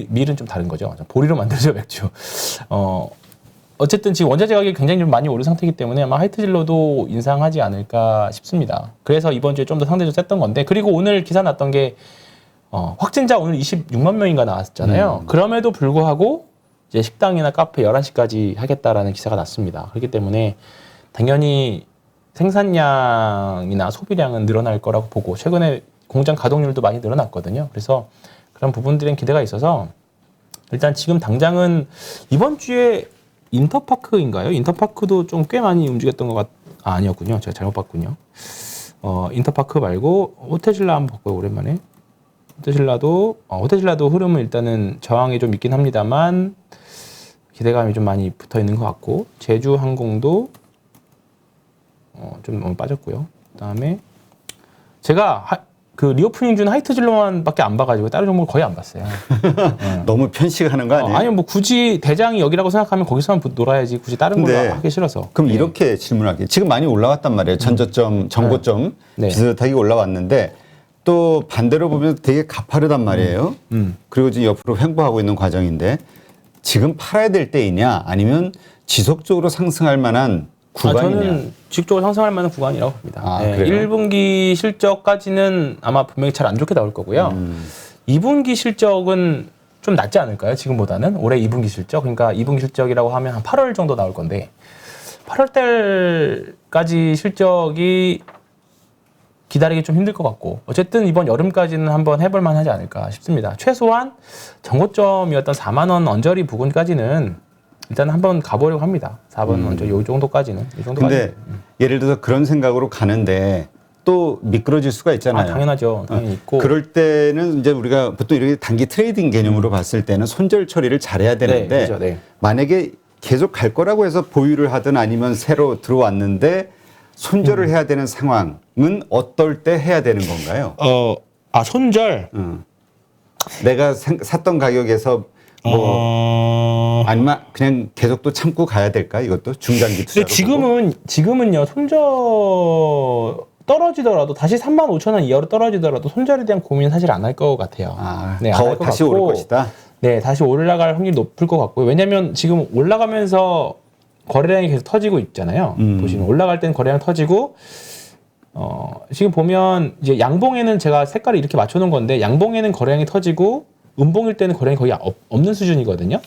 Speaker 2: 밀은 좀 다른 거죠. 보리로 만들죠 맥주. 어쨌든 지금 원자재 가격이 굉장히 좀 많이 오른 상태이기 때문에 아마 하이트진로도 인상하지 않을까 싶습니다. 그래서 이번 주에 좀 더 상대적으로 셌던 건데 그리고 오늘 기사 났던 게 확진자 오늘 26만 명인가 나왔잖아요. 그럼에도 불구하고 이제 식당이나 카페 11시까지 하겠다라는 기사가 났습니다. 그렇기 때문에 당연히 생산량이나 소비량은 늘어날 거라고 보고 최근에 공장 가동률도 많이 늘어났거든요. 그래서 그런 부분들엔 기대가 있어서 일단 지금 당장은 이번 주에 인터파크인가요? 인터파크도 좀 꽤 많이 움직였던 것 아니었군요. 제가 잘못 봤군요. 인터파크 말고 호텔신라 한번 볼까요? 오랜만에. 호텔신라도 흐름은 일단은 저항이 좀 있긴 합니다만 기대감이 좀 많이 붙어 있는 것 같고 제주항공도 좀 너무 빠졌고요. 그다음에 제가 그 리오프닝 준 하이트진로만밖에 안 봐가지고 다른 종목을 거의 안 봤어요.
Speaker 1: 너무 편식하는 거 아니에요?
Speaker 2: 아니 뭐 굳이 대장이 여기라고 생각하면 거기서만 놀아야지 굳이 다른 걸로 하기 싫어서.
Speaker 1: 그럼
Speaker 2: 네.
Speaker 1: 이렇게 질문할게요. 지금 많이 올라왔단 말이에요. 전저점, 전고점
Speaker 2: 네.
Speaker 1: 비슷하게 올라왔는데 또 반대로 보면 되게 가파르단 말이에요. 그리고 지금 옆으로 횡보하고 있는 과정인데 지금 팔아야 될 때이냐 아니면 지속적으로 상승할 만한 구간이냐?
Speaker 2: 저는 지속적으로 상승할 만한 구간이라고 봅니다. 네,
Speaker 1: 그래요?
Speaker 2: 1분기 실적까지는 아마 분명히 잘 안 좋게 나올 거고요. 2분기 실적은 좀 낫지 않을까요? 지금보다는 올해 2분기 실적. 그러니까 2분기 실적이라고 하면 한 8월 정도 나올 건데 8월 달까지 실적이 기다리기 좀 힘들 것 같고 어쨌든 이번 여름까지는 한번 해볼 만하지 않을까 싶습니다. 최소한 정고점이었던 4만 원 언저리 부근까지는 일단 한번 가보려고 합니다. 4번 언저리 이 정도까지는. 이 정도까지.
Speaker 1: 근데 예를 들어서 그런 생각으로 가는데 또 미끄러질 수가 있잖아요.
Speaker 2: 당연하죠. 당연히 있고.
Speaker 1: 그럴 때는 이제 우리가 보통 이렇게 단기 트레이딩 개념으로 봤을 때는 손절 처리를 잘해야 되는데
Speaker 2: 네, 그렇죠. 네.
Speaker 1: 만약에 계속 갈 거라고 해서 보유를 하든 아니면 새로 들어왔는데 손절을 해야 되는 상황은 어떨 때 해야 되는 건가요?
Speaker 2: 손절.
Speaker 1: 내가 샀던 가격에서 뭐 아니면 그냥 계속 또 참고 가야 될까? 이것도 중장기 투자로.
Speaker 2: 지금은요 손절 떨어지더라도 다시 35,000원 이하로 떨어지더라도 손절에 대한 고민 은 사실 안 할 것 같아요. 네,
Speaker 1: 더 다시 오를 것이다.
Speaker 2: 네, 다시 올라갈 확률이 높을 것 같고요. 왜냐하면 지금 올라가면서 거래량이 계속 터지고 있잖아요. 보시면 올라갈 때는 거래량 터지고 지금 보면 이제 양봉에는 제가 색깔을 이렇게 맞춰놓은 건데 양봉에는 거래량이 터지고 음봉일 때는 거래량이 거의 없는 수준이거든요.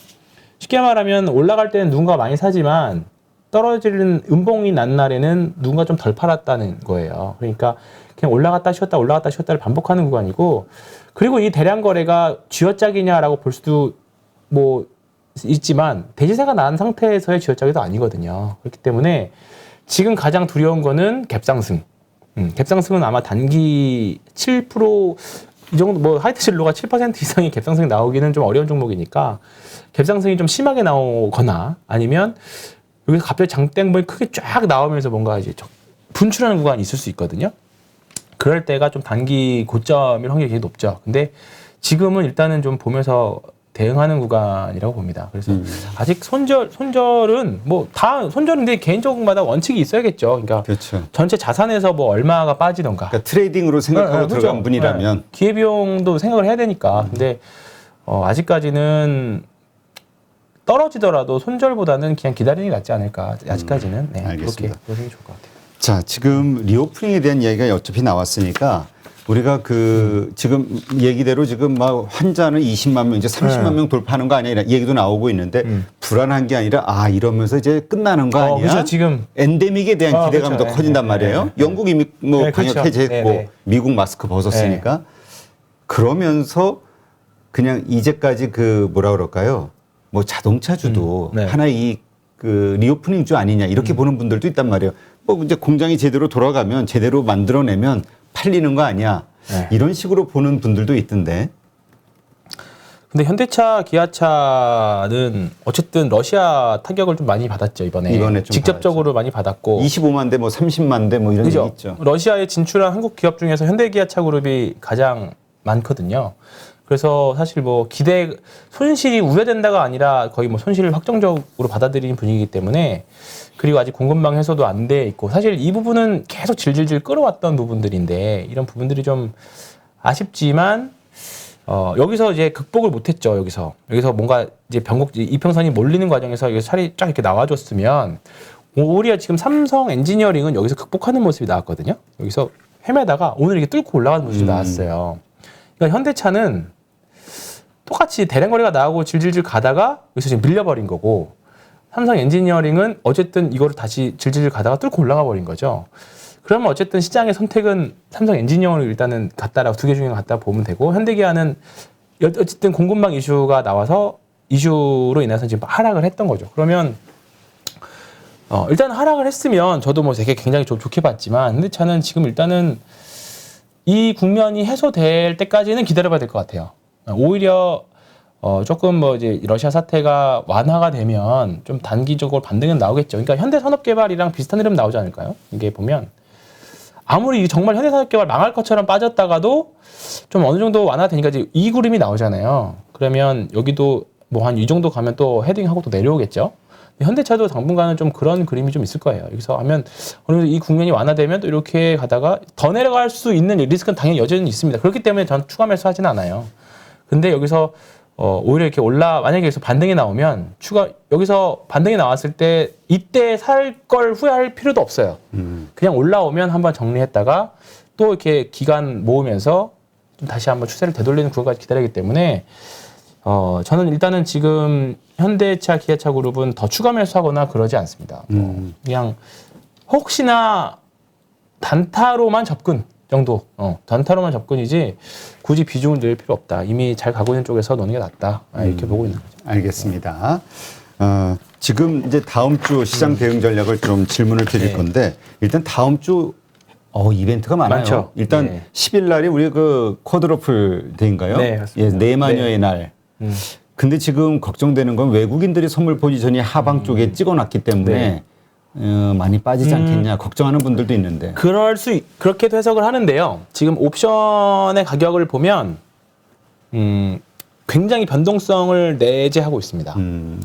Speaker 2: 쉽게 말하면 올라갈 때는 누군가 많이 사지만 떨어지는 음봉이 난 날에는 누군가 좀 덜 팔았다는 거예요. 그러니까 그냥 올라갔다 쉬었다를 반복하는 구간이고 그리고 이 대량 거래가 쥐어짜기냐라고 볼 수도 뭐 있지만 대지세가 난 상태에서의 쥐어짜기도 아니거든요. 그렇기 때문에 지금 가장 두려운 거는 갭상승. 갭상승은 아마 단기 7% 이 정도 뭐 하이트진로가 7% 이상의 갭상승이 나오기는 좀 어려운 종목이니까 갭상승이 좀 심하게 나오거나 아니면 여기서 갑자기 장대응봉이 크게 쫙 나오면서 뭔가 이제 분출하는 구간이 있을 수 있거든요. 그럴 때가 좀 단기 고점일 확률이 되게 높죠. 근데 지금은 일단은 좀 보면서 대응하는 구간이라고 봅니다. 그래서 아직 손절은 뭐 다 손절인데 개인적마다 원칙이 있어야겠죠. 그러니까
Speaker 1: 그렇죠.
Speaker 2: 전체 자산에서 뭐 얼마가 빠지던가.
Speaker 1: 그러니까 트레이딩으로 생각하고
Speaker 2: 그렇죠.
Speaker 1: 들어간 분이라면
Speaker 2: 네. 기회비용도 생각을 해야 되니까. 근데 아직까지는 떨어지더라도 손절보다는 그냥 기다리는 게 낫지 않을까. 아직까지는. 네,
Speaker 1: 알겠습니다.
Speaker 2: 그렇게 보시는 게 좋을 것 같아요.
Speaker 1: 자, 지금 리오프닝에 대한 이야기가 어차피 나왔으니까 우리가 지금 얘기대로 지금 막 환자는 20만 명, 이제 30만 명 돌파하는 거 아니야? 이런 얘기도 나오고 있는데 불안한 게 아니라 이러면서 이제 끝나는 거 아니야?
Speaker 2: 그렇죠. 지금
Speaker 1: 엔데믹에 대한 기대감이
Speaker 2: 그렇죠.
Speaker 1: 더 커진단 말이에요. 영국 이미 뭐 방역
Speaker 2: 그렇죠.
Speaker 1: 해제했고 미국 마스크 벗었으니까 그러면서 그냥 이제까지 뭐라 그럴까요? 뭐 자동차주도 하나의 리오프닝 주 아니냐 이렇게 보는 분들도 있단 말이에요. 뭐 이제 공장이 제대로 돌아가면 제대로 만들어내면 팔리는 거 아니야. 이런 식으로 보는 분들도 있던데.
Speaker 2: 근데 현대차, 기아차는 어쨌든 러시아 타격을 좀 많이 받았죠, 이번에 좀 직접적으로 받았죠. 많이 받았고
Speaker 1: 25만 대, 뭐 30만 대 뭐 이런 게 있죠.
Speaker 2: 러시아에 진출한 한국 기업 중에서 현대기아차 그룹이 가장 많거든요. 그래서 사실 뭐 손실이 우려된다가 아니라 거의 뭐 손실을 확정적으로 받아들이는 분위기이기 때문에 그리고 아직 공급망 해소도 안 돼 있고 사실 이 부분은 계속 질질질 끌어왔던 부분들인데 이런 부분들이 좀 아쉽지만 여기서 이제 극복을 못했죠. 여기서 뭔가 이제 이평선이 몰리는 과정에서 여기서 차이 쫙 이렇게 나와줬으면 오히려 지금 삼성 엔지니어링은 여기서 극복하는 모습이 나왔거든요. 여기서 헤매다가 오늘 이렇게 뚫고 올라가는 모습이 나왔어요. 그러니까 현대차는 똑같이 대량 거래가 나오고 질질질 가다가 여기서 지금 밀려버린 거고 삼성 엔지니어링은 어쨌든 이거를 다시 질질질 가다가 뚫고 올라가 버린 거죠. 그러면 어쨌든 시장의 선택은 삼성 엔지니어링을 일단은 같다라고 두 개 중에 같다 보면 되고 현대기아는 어쨌든 공급망 이슈가 나와서 이슈로 인해서 지금 하락을 했던 거죠. 그러면 일단 하락을 했으면 저도 뭐 되게 굉장히 좋게 봤지만 현대차는 지금 일단은 이 국면이 해소될 때까지는 기다려봐야 될 것 같아요. 오히려 조금 뭐 이제 러시아 사태가 완화가 되면 좀 단기적으로 반등은 나오겠죠. 그러니까 현대산업개발이랑 비슷한 흐름 나오지 않을까요? 이게 보면 아무리 정말 현대산업개발 망할 것처럼 빠졌다가도 좀 어느 정도 완화되니까 이제 이 그림이 나오잖아요. 그러면 여기도 뭐 한 이 정도 가면 또 헤딩하고 또 내려오겠죠. 현대차도 당분간은 좀 그런 그림이 좀 있을 거예요. 여기서 하면 어느 정도 이 국면이 완화되면 또 이렇게 가다가 더 내려갈 수 있는 리스크는 당연히 여전히 있습니다. 그렇기 때문에 전 추가 매수하지는 않아요. 근데 여기서 오히려 이렇게 만약에 여기서 반등이 나오면 여기서 반등이 나왔을 때 이때 살 걸 후회할 필요도 없어요. 그냥 올라오면 한번 정리했다가 또 이렇게 기간 모으면서 좀 다시 한번 추세를 되돌리는 구간까지 기다리기 때문에 저는 일단은 지금 현대차, 기아차 그룹은 더 추가 매수하거나 그러지 않습니다. 그냥 혹시나 단타로만 접근 정도, 단타로만 접근이지 굳이 비중을 늘 필요 없다. 이미 잘 가고 있는 쪽에서 노는 게 낫다. 이렇게 보고 있는 거죠.
Speaker 1: 알겠습니다. 지금 이제 다음 주 시장 대응 전략을 좀 질문을 드릴 건데 일단 다음 주 이벤트가 많아요.
Speaker 2: 많죠.
Speaker 1: 일단
Speaker 2: 네.
Speaker 1: 10일 날이 우리 쿼드러플 데이인가요?
Speaker 2: 네, 맞습니다.
Speaker 1: 네 마녀의 날. 근데 지금 걱정되는 건 외국인들이 선물 포지션이 하방 쪽에 찍어놨기 때문에 많이 빠지지 않겠냐 걱정하는 분들도 있는데.
Speaker 2: 그렇게도 해석을 하는데요. 지금 옵션의 가격을 보면 굉장히 변동성을 내재하고 있습니다.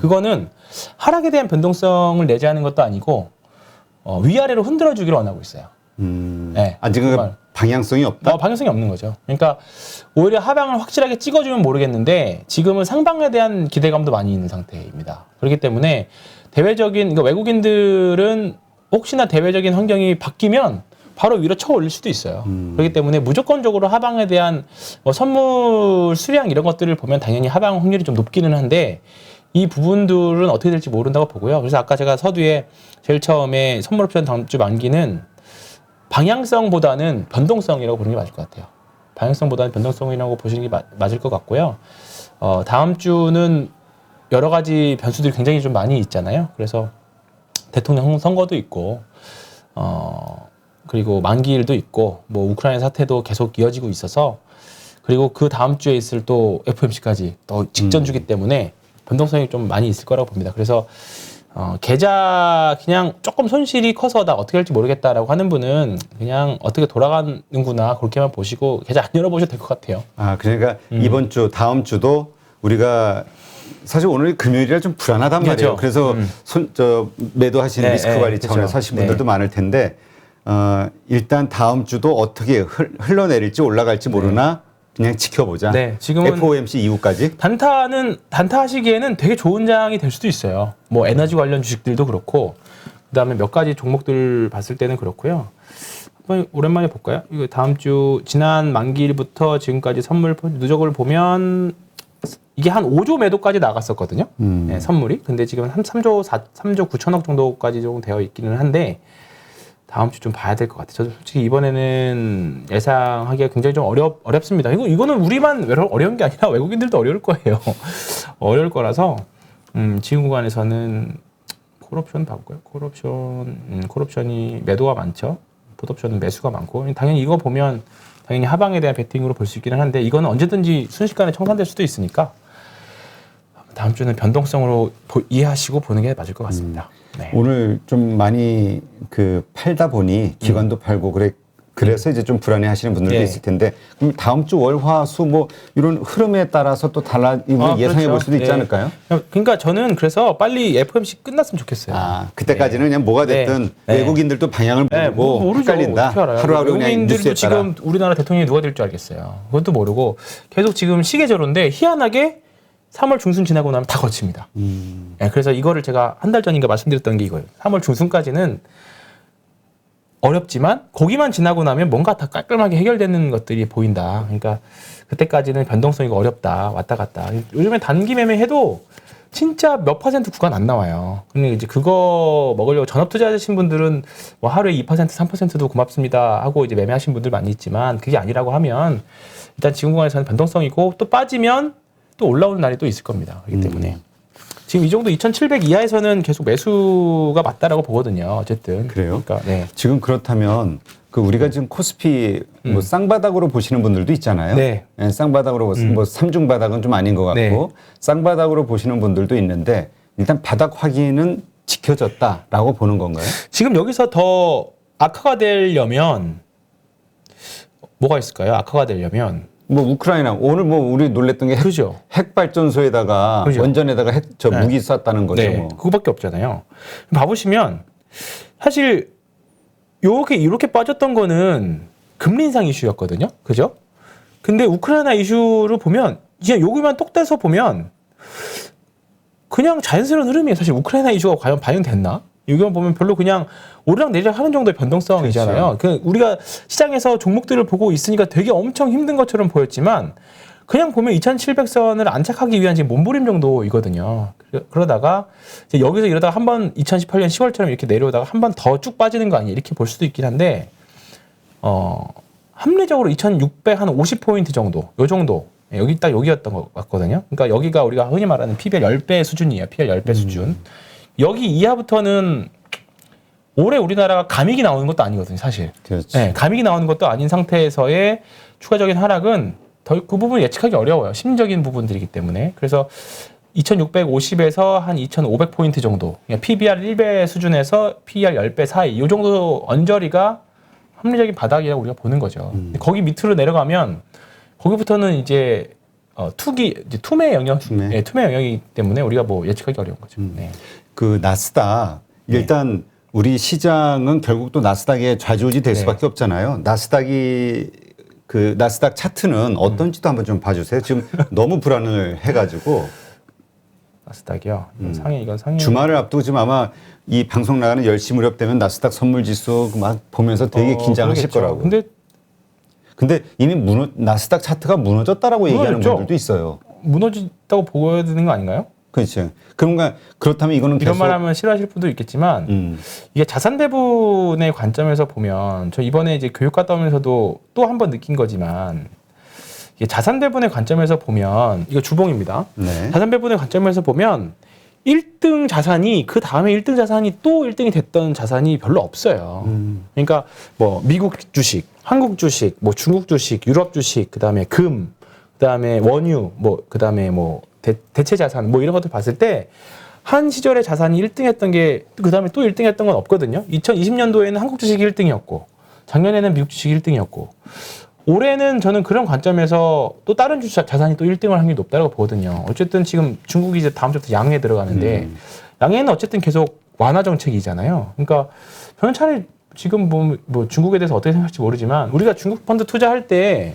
Speaker 2: 그거는 하락에 대한 변동성을 내재하는 것도 아니고 위아래로 흔들어주기를 원하고 있어요. 네,
Speaker 1: 아직은
Speaker 2: 정말.
Speaker 1: 방향성이 없다.
Speaker 2: 방향성이 없는 거죠. 그러니까 오히려 하방을 확실하게 찍어주면 모르겠는데 지금은 상방에 대한 기대감도 많이 있는 상태입니다. 그렇기 때문에 그러니까 외국인들은 혹시나 대외적인 환경이 바뀌면 바로 위로 쳐 올릴 수도 있어요. 그렇기 때문에 무조건적으로 하방에 대한 선물 수량 이런 것들을 보면 당연히 하방 확률이 좀 높기는 한데 이 부분들은 어떻게 될지 모른다고 보고요. 그래서 아까 제가 서두에 제일 처음에 선물 옵션 다음 주 만기는 방향성보다는 변동성이라고 보는 게 맞을 것 같아요. 방향성보다는 변동성이라고 보시는 게 맞을 것 같고요. 다음 주는 여러 가지 변수들이 굉장히 좀 많이 있잖아요. 그래서 대통령 선거도 있고, 그리고 만기일도 있고, 뭐 우크라이나 사태도 계속 이어지고 있어서, 그리고 그 다음 주에 있을 또 FOMC까지 또 직전 주기 때문에 변동성이 좀 많이 있을 거라고 봅니다. 그래서 계좌 그냥 조금 손실이 커서 나 어떻게 할지 모르겠다라고 하는 분은 그냥 어떻게 돌아가는구나 그렇게만 보시고 계좌 안 열어보셔도 될 것 같아요.
Speaker 1: 그러니까 이번 주, 다음 주도 우리가 사실 오늘 금요일이라 좀 불안하단 말이에요.
Speaker 2: 그렇죠.
Speaker 1: 그래서 매도하시는 리스크 관리 차원에서
Speaker 2: 그렇죠.
Speaker 1: 하신 분들도 많을 텐데 일단 다음 주도 어떻게 흘러내릴지 올라갈지 모르나 그냥 지켜보자.
Speaker 2: 네, 지금은
Speaker 1: FOMC 이후까지.
Speaker 2: 단타 하시기에는 되게 좋은 장이 될 수도 있어요. 뭐 에너지 관련 주식들도 그렇고, 그다음에 몇 가지 종목들 봤을 때는 그렇고요. 한번 오랜만에 볼까요? 이거 다음 주 지난 만기일부터 지금까지 선물 누적을 보면 이게 한 5조 매도까지 나갔었거든요. 네, 선물이. 근데 지금 3조 9천억 정도까지 좀 되어 있기는 한데. 다음 주 좀 봐야 될 것 같아요. 저도 솔직히 이번에는 예상하기가 굉장히 좀 어렵습니다. 이거는 우리만 어려운 게 아니라 외국인들도 어려울 거예요. 어려울 거라서 지금 구간에서는 콜옵션 봐볼까요? 콜옵션이 매도가 많죠. 풋옵션은 매수가 많고 당연히 이거 보면 당연히 하방에 대한 베팅으로 볼 수 있기는 한데 이거는 언제든지 순식간에 청산될 수도 있으니까 다음 주는 변동성으로 이해하시고 보는 게 맞을 것 같습니다. 네.
Speaker 1: 오늘 좀 많이 팔다 보니 기관도 팔고 그래서 이제 좀 불안해 하시는 분들도
Speaker 2: 네.
Speaker 1: 있을 텐데 그럼 다음 주 월, 화, 수 뭐 이런 흐름에 따라서 또 예상해 볼 수도 있지
Speaker 2: 네.
Speaker 1: 않을까요?
Speaker 2: 그러니까 저는 그래서 빨리 FOMC 끝났으면 좋겠어요.
Speaker 1: 그때까지는 그냥 뭐가 됐든 외국인들도 방향을 모르고
Speaker 2: 모르죠.
Speaker 1: 헷갈린다.
Speaker 2: 어떻게 알아요?
Speaker 1: 하루하루 그냥
Speaker 2: 외국인들도
Speaker 1: 뉴스에 따라.
Speaker 2: 지금 우리나라 대통령이 누가 될 줄 알겠어요. 그것도 모르고 계속 지금 시계저로인데 희한하게 3월 중순 지나고 나면 다 거칩니다. 네, 그래서 이거를 제가 한 달 전인가 말씀드렸던 게 이거예요. 3월 중순까지는 어렵지만 거기만 지나고 나면 뭔가 다 깔끔하게 해결되는 것들이 보인다. 그러니까 그때까지는 변동성이 어렵다. 왔다 갔다. 요즘에 단기 매매해도 진짜 몇 퍼센트 구간 안 나와요. 근데 이제 그거 먹으려고 전업 투자하신 분들은 뭐 하루에 2%, 3%도 고맙습니다 하고 이제 매매하신 분들 많이 있지만 그게 아니라고 하면 일단 지금 구간에서는 변동성이고 또 빠지면 또 올라오는 날이 또 있을 겁니다. 그렇기 때문에 지금 이 정도 2,700 이하에서는 계속 매수가 맞다라고 보거든요. 어쨌든.
Speaker 1: 그래요?
Speaker 2: 그러니까 네.
Speaker 1: 지금 그렇다면 우리가 지금 코스피 뭐 쌍바닥으로 보시는 분들도 있잖아요.
Speaker 2: 네.
Speaker 1: 네, 쌍바닥으로 뭐 삼중바닥은 좀 아닌 것 같고
Speaker 2: 네.
Speaker 1: 쌍바닥으로 보시는 분들도 있는데 일단 바닥 확인은 지켜졌다라고 보는 건가요?
Speaker 2: 지금 여기서 더 악화가 되려면 뭐가 있을까요? 악화가 되려면
Speaker 1: 뭐 우크라이나 오늘 뭐 우리 놀랬던 게
Speaker 2: 그러죠.
Speaker 1: 핵발전소에다가
Speaker 2: 그렇죠.
Speaker 1: 원전에다가 무기 쐈다는 거죠.
Speaker 2: 네,
Speaker 1: 뭐.
Speaker 2: 그거밖에 없잖아요. 봐보시면 사실 이렇게 빠졌던 거는 금리 인상 이슈였거든요. 그죠? 근데 우크라이나 이슈를 보면 그냥 여기만 똑 떼서 보면 그냥 자연스러운 흐름이에요. 사실 우크라이나 이슈가 과연 반영됐나? 여기만 보면 별로 그냥 오르락내리락 하는 정도의 변동성이잖아요.
Speaker 1: 그렇죠.
Speaker 2: 우리가 시장에서 종목들을 보고 있으니까 되게 엄청 힘든 것처럼 보였지만 그냥 보면 2,700선을 안착하기 위한 지금 몸부림 정도이거든요. 그러다가 이제 여기서 이러다가 한번 2018년 10월처럼 이렇게 내려오다가 한 번 더 쭉 빠지는 거 아니에요? 이렇게 볼 수도 있긴 한데 합리적으로 2,600 한 50포인트 정도, 요 정도. 여기 딱 여기였던 것 같거든요. 그러니까 여기가 우리가 흔히 말하는 PBR 10배 수준이에요. PBR 10배 수준. 여기 이하부터는 올해 우리나라가 감익이 나오는 것도 아니거든요, 사실.
Speaker 1: 그렇죠.
Speaker 2: 네, 감익이 나오는 것도 아닌 상태에서의 추가적인 하락은 그 부분 예측하기 어려워요. 심리적인 부분들이기 때문에. 그래서 2650에서 한 2500포인트 정도, 그냥 PBR 1배 수준에서 PER 10배 사이, 이 정도 언저리가 합리적인 바닥이라고 우리가 보는 거죠. 거기 밑으로 내려가면 거기부터는 이제 투매 영역, 네, 투매 영역이기 때문에 우리가 뭐 예측하기 어려운 거죠. 네.
Speaker 1: 그 나스닥 일단 우리 시장은 결국 또 나스닥에 좌지우지 될 수밖에 없잖아요. 나스닥이 그 나스닥 차트는 어떤지도 한번 좀 봐주세요. 지금 너무 불안을 해가지고
Speaker 2: 나스닥이요. 이건 상해.
Speaker 1: 주말을 앞두고 지금 아마 이 방송 나가는 10시 무렵 되면 나스닥 선물지수 막 보면서 되게 긴장하실
Speaker 2: 그러겠죠.
Speaker 1: 거라고. 근데 이미 나스닥 차트가 무너졌다라고 얘기하는 분들도 있어요.
Speaker 2: 무너졌다고 보여야 되는 거 아닌가요?
Speaker 1: 그렇죠. 그렇다면 이거는
Speaker 2: 이런
Speaker 1: 계속
Speaker 2: 말 하면 싫어하실 분도 있겠지만 이게 자산 배분의 관점에서 보면 저 이번에 이제 교육 갔다 오면서도 또 한 번 느낀 거지만 이게 자산 배분의 관점에서 보면 이거 주봉입니다.
Speaker 1: 네.
Speaker 2: 자산 배분의 관점에서 보면 1등 자산이 그 다음에 1등 자산이 또 1등이 됐던 자산이 별로 없어요. 그러니까 뭐 미국 주식, 한국 주식, 뭐 중국 주식, 유럽 주식, 그다음에 금, 그다음에 원유, 뭐 그다음에 뭐 대체 자산 뭐 이런 것들 봤을 때 한 시절에 자산이 1등 했던 게 그다음에 또 1등 했던 건 없거든요. 2020년도에는 한국 주식이 1등이었고 작년에는 미국 주식이 1등이었고 올해는 저는 그런 관점에서 또 다른 자산이 또 1등을 할 확률이 높다고 보거든요. 어쨌든 지금 중국이 이제 다음 주부터 양해에 들어가는데 양해는 어쨌든 계속 완화 정책이잖아요. 그러니까 저는 차라리 지금 뭐 중국에 대해서 어떻게 생각할지 모르지만 우리가 중국 펀드 투자할 때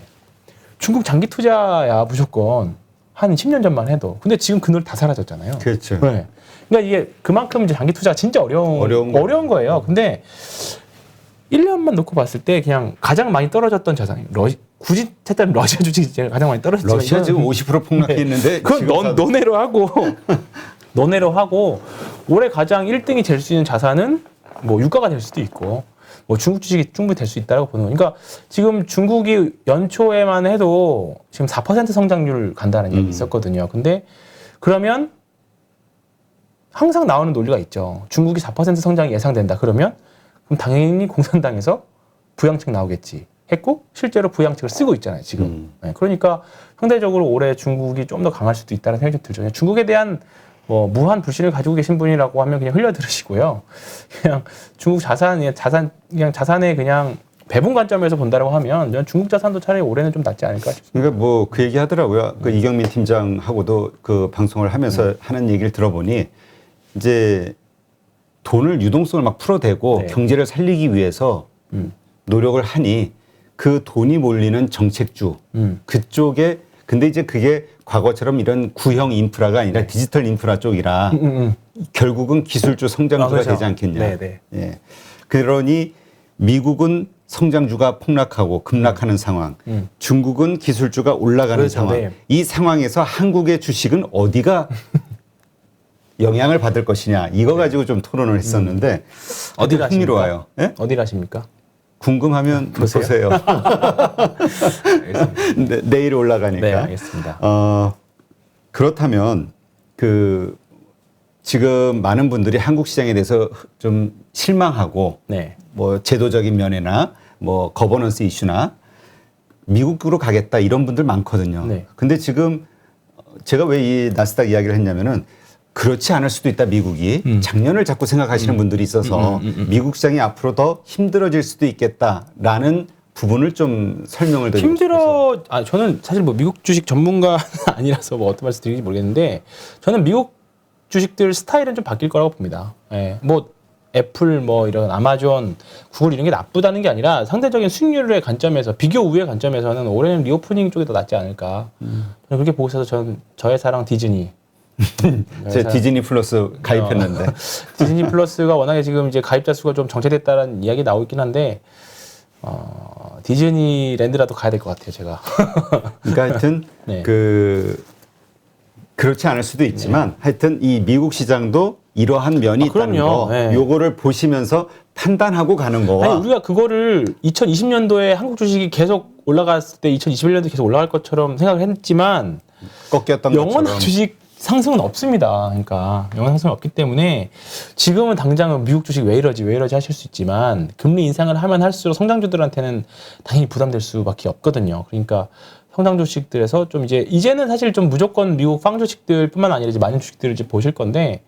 Speaker 2: 중국 장기 투자야 무조건 한 10년 전만 해도. 근데 지금 그 노래 다 사라졌잖아요.
Speaker 1: 그렇죠.
Speaker 2: 네. 그러니까 이게 그만큼 이제 장기 투자가 진짜 어려운 거예요. 근데 1년만 놓고 봤을 때 그냥 가장 많이 떨어졌던 자산이 굳이 찾자면 러시아 주식이 가장 많이 떨어졌지만
Speaker 1: 러시아 지금 50% 폭락했는데
Speaker 2: 그건 너네로 하고 너네로 하고 올해 가장 1등이 될 수 있는 자산은 뭐 유가가 될 수도 있고 뭐 중국 주식이 충분히 될 수 있다고 보는 거예요. 그러니까 지금 중국이 연초에만 해도 지금 4% 성장률 간다는 얘기 있었거든요. 근데 그러면 항상 나오는 논리가 있죠. 중국이 4% 성장이 예상된다. 그러면 당연히 공산당에서 부양책 나오겠지 했고 실제로 부양책을 쓰고 있잖아요. 지금. 네, 그러니까 상대적으로 올해 중국이 좀 더 강할 수도 있다는 생각이 좀 들죠. 중국에 대한 뭐 무한 불신을 가지고 계신 분이라고 하면 그냥 흘려 들으시고요. 그냥 중국 자산의 그냥 배분 관점에서 본다라고 하면 저는 중국 자산도 차라리 올해는 좀 낫지 않을까 싶습니다.
Speaker 1: 그러니까 뭐 그 얘기 하더라고요. 그 이경민 팀장하고도 그 방송을 하면서 하는 얘기를 들어보니 이제 돈을 유동성을 막 풀어대고 경제를 살리기 위해서 노력을 하니 그 돈이 몰리는 정책주 그쪽에 근데 이제 그게 과거처럼 이런 구형 인프라가 아니라 디지털 인프라 쪽이라 결국은 기술주 성장주가
Speaker 2: 그렇죠.
Speaker 1: 되지 않겠냐.
Speaker 2: 네네.
Speaker 1: 예. 그러니 미국은 성장주가 폭락하고 급락하는 상황, 중국은 기술주가 올라가는
Speaker 2: 그렇죠.
Speaker 1: 상황.
Speaker 2: 네.
Speaker 1: 이 상황에서 한국의 주식은 어디가 영향을 받을 것이냐 이거 가지고 좀 토론을 했었는데
Speaker 2: 어디를
Speaker 1: 흥미로워요. 예?
Speaker 2: 어디를 하십니까?
Speaker 1: 궁금하면 보세요.
Speaker 2: 알겠습니다.
Speaker 1: 내일 올라가니까.
Speaker 2: 네, 알겠습니다.
Speaker 1: 그렇다면 그 지금 많은 분들이 한국 시장에 대해서 좀 실망하고
Speaker 2: 네.
Speaker 1: 뭐 제도적인 면이나 뭐 거버넌스 이슈나 미국으로 가겠다 이런 분들 많거든요.
Speaker 2: 네.
Speaker 1: 근데 지금 제가 왜 이 나스닥 이야기를 했냐면은 그렇지 않을 수도 있다 미국이 작년을 자꾸 생각하시는 분들이 있어서 미국 시장이 앞으로 더 힘들어질 수도 있겠다라는 부분을 좀 설명을 드리고 싶어서.
Speaker 2: 저는 사실 뭐 미국 주식 전문가 아니라서 뭐 어떤 말씀 드리는지 모르겠는데 저는 미국 주식들 스타일은 좀 바뀔 거라고 봅니다. 예. 뭐 애플 뭐 이런 아마존, 구글 이런 게 나쁘다는 게 아니라 상대적인 수익률의 관점에서 비교 우위의 관점에서는 올해는 리오프닝 쪽이 더 낫지 않을까. 저는 그렇게 보고 있어서 저는 저의 사랑 디즈니.
Speaker 1: 제 디즈니 플러스 가입했는데
Speaker 2: 디즈니 플러스가 워낙에 지금 이제 가입자 수가 좀 정체됐다는 이야기 나오고 있긴 한데 디즈니랜드라도 가야 될 것 같아요, 제가.
Speaker 1: 그러니까 하여튼
Speaker 2: 네.
Speaker 1: 그렇지 않을 수도 있지만 하여튼 이 미국 시장도 이러한 면이 있다는
Speaker 2: 그럼요.
Speaker 1: 거,
Speaker 2: 네.
Speaker 1: 요거를 보시면서 판단하고 가는 거와
Speaker 2: 아니 우리가 그거를 2020년도에 한국 주식이 계속 올라갔을 때 2021년도 계속 올라갈 것처럼 생각을 했지만
Speaker 1: 꺾였던
Speaker 2: 영원한
Speaker 1: 것처럼
Speaker 2: 주식 상승은 없습니다. 그러니까 영원 상승은 없기 때문에 지금은 당장은 미국 주식 왜 이러지 하실 수 있지만 금리 인상을 하면 할수록 성장주들한테는 당연히 부담될 수밖에 없거든요. 그러니까 성장 주식들에서 좀 이제는 사실 좀 무조건 미국 빵 주식들뿐만 아니라 이제 많은 주식들을 이제 보실 건데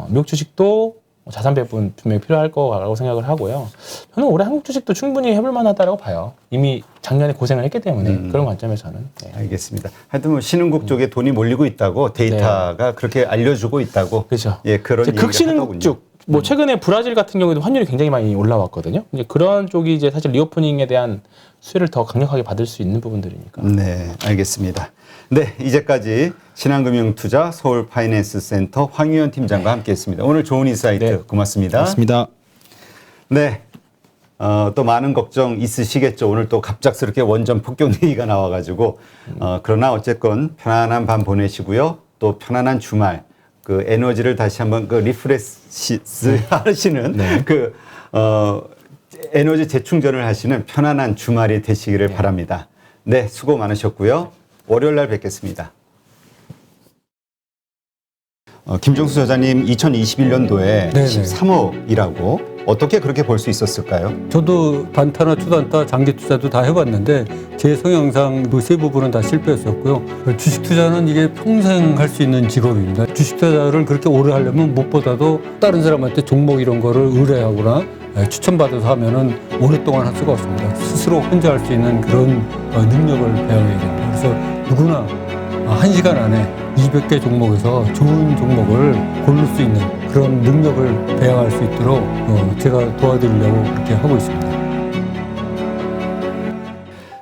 Speaker 2: 미국 주식도 자산 배분 분명히 필요할 거라고 생각을 하고요. 저는 올해 한국 주식도 충분히 해볼 만하다고 봐요. 이미 작년에 고생을 했기 때문에 그런 관점에서는. 네.
Speaker 1: 알겠습니다. 하여튼 뭐 신흥국 쪽에 돈이 몰리고 있다고 데이터가 그렇게 알려주고 있다고.
Speaker 2: 그렇죠.
Speaker 1: 예, 그런 얘기를 하더군요.
Speaker 2: 극신흥국 뭐 최근에 브라질 같은 경우에도 환율이 굉장히 많이 올라왔거든요. 이제 그런 쪽이 이제 사실 리오프닝에 대한 수혜를 더 강력하게 받을 수 있는 부분들이니까.
Speaker 1: 네, 알겠습니다. 네, 이제까지 신한금융투자 서울파이낸스센터 황유현 팀장과 함께했습니다. 오늘 좋은 인사이트
Speaker 2: 네.
Speaker 1: 고맙습니다.
Speaker 3: 고맙습니다.
Speaker 1: 네, 또 많은 걱정 있으시겠죠. 오늘 또 갑작스럽게 원전 폭격 얘기가 나와가지고 그러나 어쨌건 편안한 밤 보내시고요. 또 편안한 주말. 그 에너지를 다시 한번 그 리프레시 하시는
Speaker 2: 네.
Speaker 1: 에너지 재충전을 하시는 편안한 주말이 되시기를 바랍니다. 네, 수고 많으셨고요. 월요일 날 뵙겠습니다. 김정수 저자님 2021년도에
Speaker 3: 네네.
Speaker 1: 13억이라고 어떻게 그렇게 볼 수 있었을까요?
Speaker 3: 저도 단타나 초단타, 장기 투자도 다 해봤는데 제 성향상 그 세 부분은 다 실패했었고요. 주식 투자는 이게 평생 할 수 있는 직업입니다. 주식 투자를 그렇게 오래 하려면 무엇보다도 다른 사람한테 종목 이런 거를 의뢰하거나 추천받아서 하면은 오랫동안 할 수가 없습니다. 스스로 혼자 할 수 있는 그런 능력을 배워야 됩니다. 그래서 누구나 1시간 안에 200개 종목에서 좋은 종목을 고를 수 있는 그런 능력을 배양할 수 있도록 제가 도와드리려고 그렇게 하고 있습니다.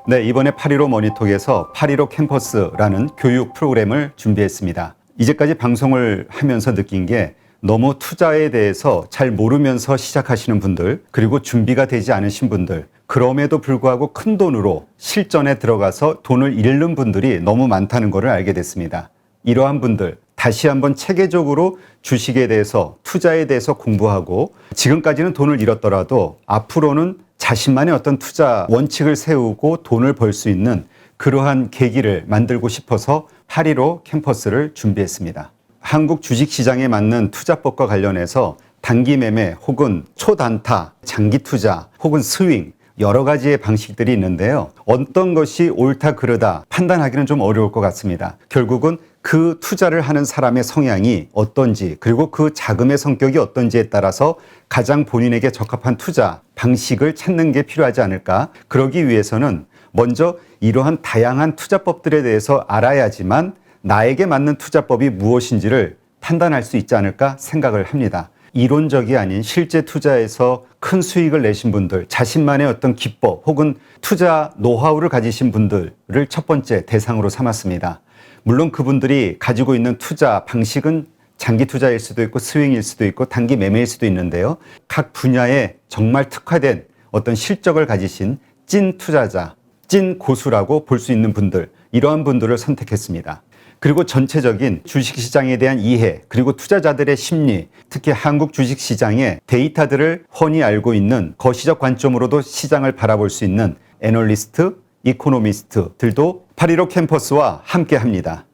Speaker 1: 네, 이번에 8.15 머니톡에서 8.15 캠퍼스라는 교육 프로그램을 준비했습니다. 이제까지 방송을 하면서 느낀 게 너무 투자에 대해서 잘 모르면서 시작하시는 분들, 그리고 준비가 되지 않으신 분들, 그럼에도 불구하고 큰 돈으로 실전에 들어가서 돈을 잃는 분들이 너무 많다는 것을 알게 됐습니다. 이러한 분들, 다시 한번 체계적으로 주식에 대해서, 투자에 대해서 공부하고 지금까지는 돈을 잃었더라도 앞으로는 자신만의 어떤 투자 원칙을 세우고 돈을 벌 수 있는 그러한 계기를 만들고 싶어서 8.15 캠퍼스를 준비했습니다. 한국 주식시장에 맞는 투자법과 관련해서 단기 매매 혹은 초단타, 장기 투자 혹은 스윙 여러 가지의 방식들이 있는데요. 어떤 것이 옳다 그르다 판단하기는 좀 어려울 것 같습니다. 결국은 그 투자를 하는 사람의 성향이 어떤지 그리고 그 자금의 성격이 어떤지에 따라서 가장 본인에게 적합한 투자 방식을 찾는 게 필요하지 않을까. 그러기 위해서는 먼저 이러한 다양한 투자법들에 대해서 알아야지만 나에게 맞는 투자법이 무엇인지를 판단할 수 있지 않을까 생각을 합니다. 이론적이 아닌 실제 투자에서 큰 수익을 내신 분들, 자신만의 어떤 기법 혹은 투자 노하우를 가지신 분들을 첫 번째 대상으로 삼았습니다. 물론 그분들이 가지고 있는 투자 방식은 장기 투자일 수도 있고 스윙일 수도 있고 단기 매매일 수도 있는데요. 각 분야에 정말 특화된 어떤 실적을 가지신 찐 투자자, 찐 고수라고 볼 수 있는 분들, 이러한 분들을 선택했습니다. 그리고 전체적인 주식시장에 대한 이해, 그리고 투자자들의 심리, 특히 한국 주식시장의 데이터들을 훤히 알고 있는 거시적 관점으로도 시장을 바라볼 수 있는 애널리스트, 이코노미스트들도 8.15 캠퍼스와 함께 합니다.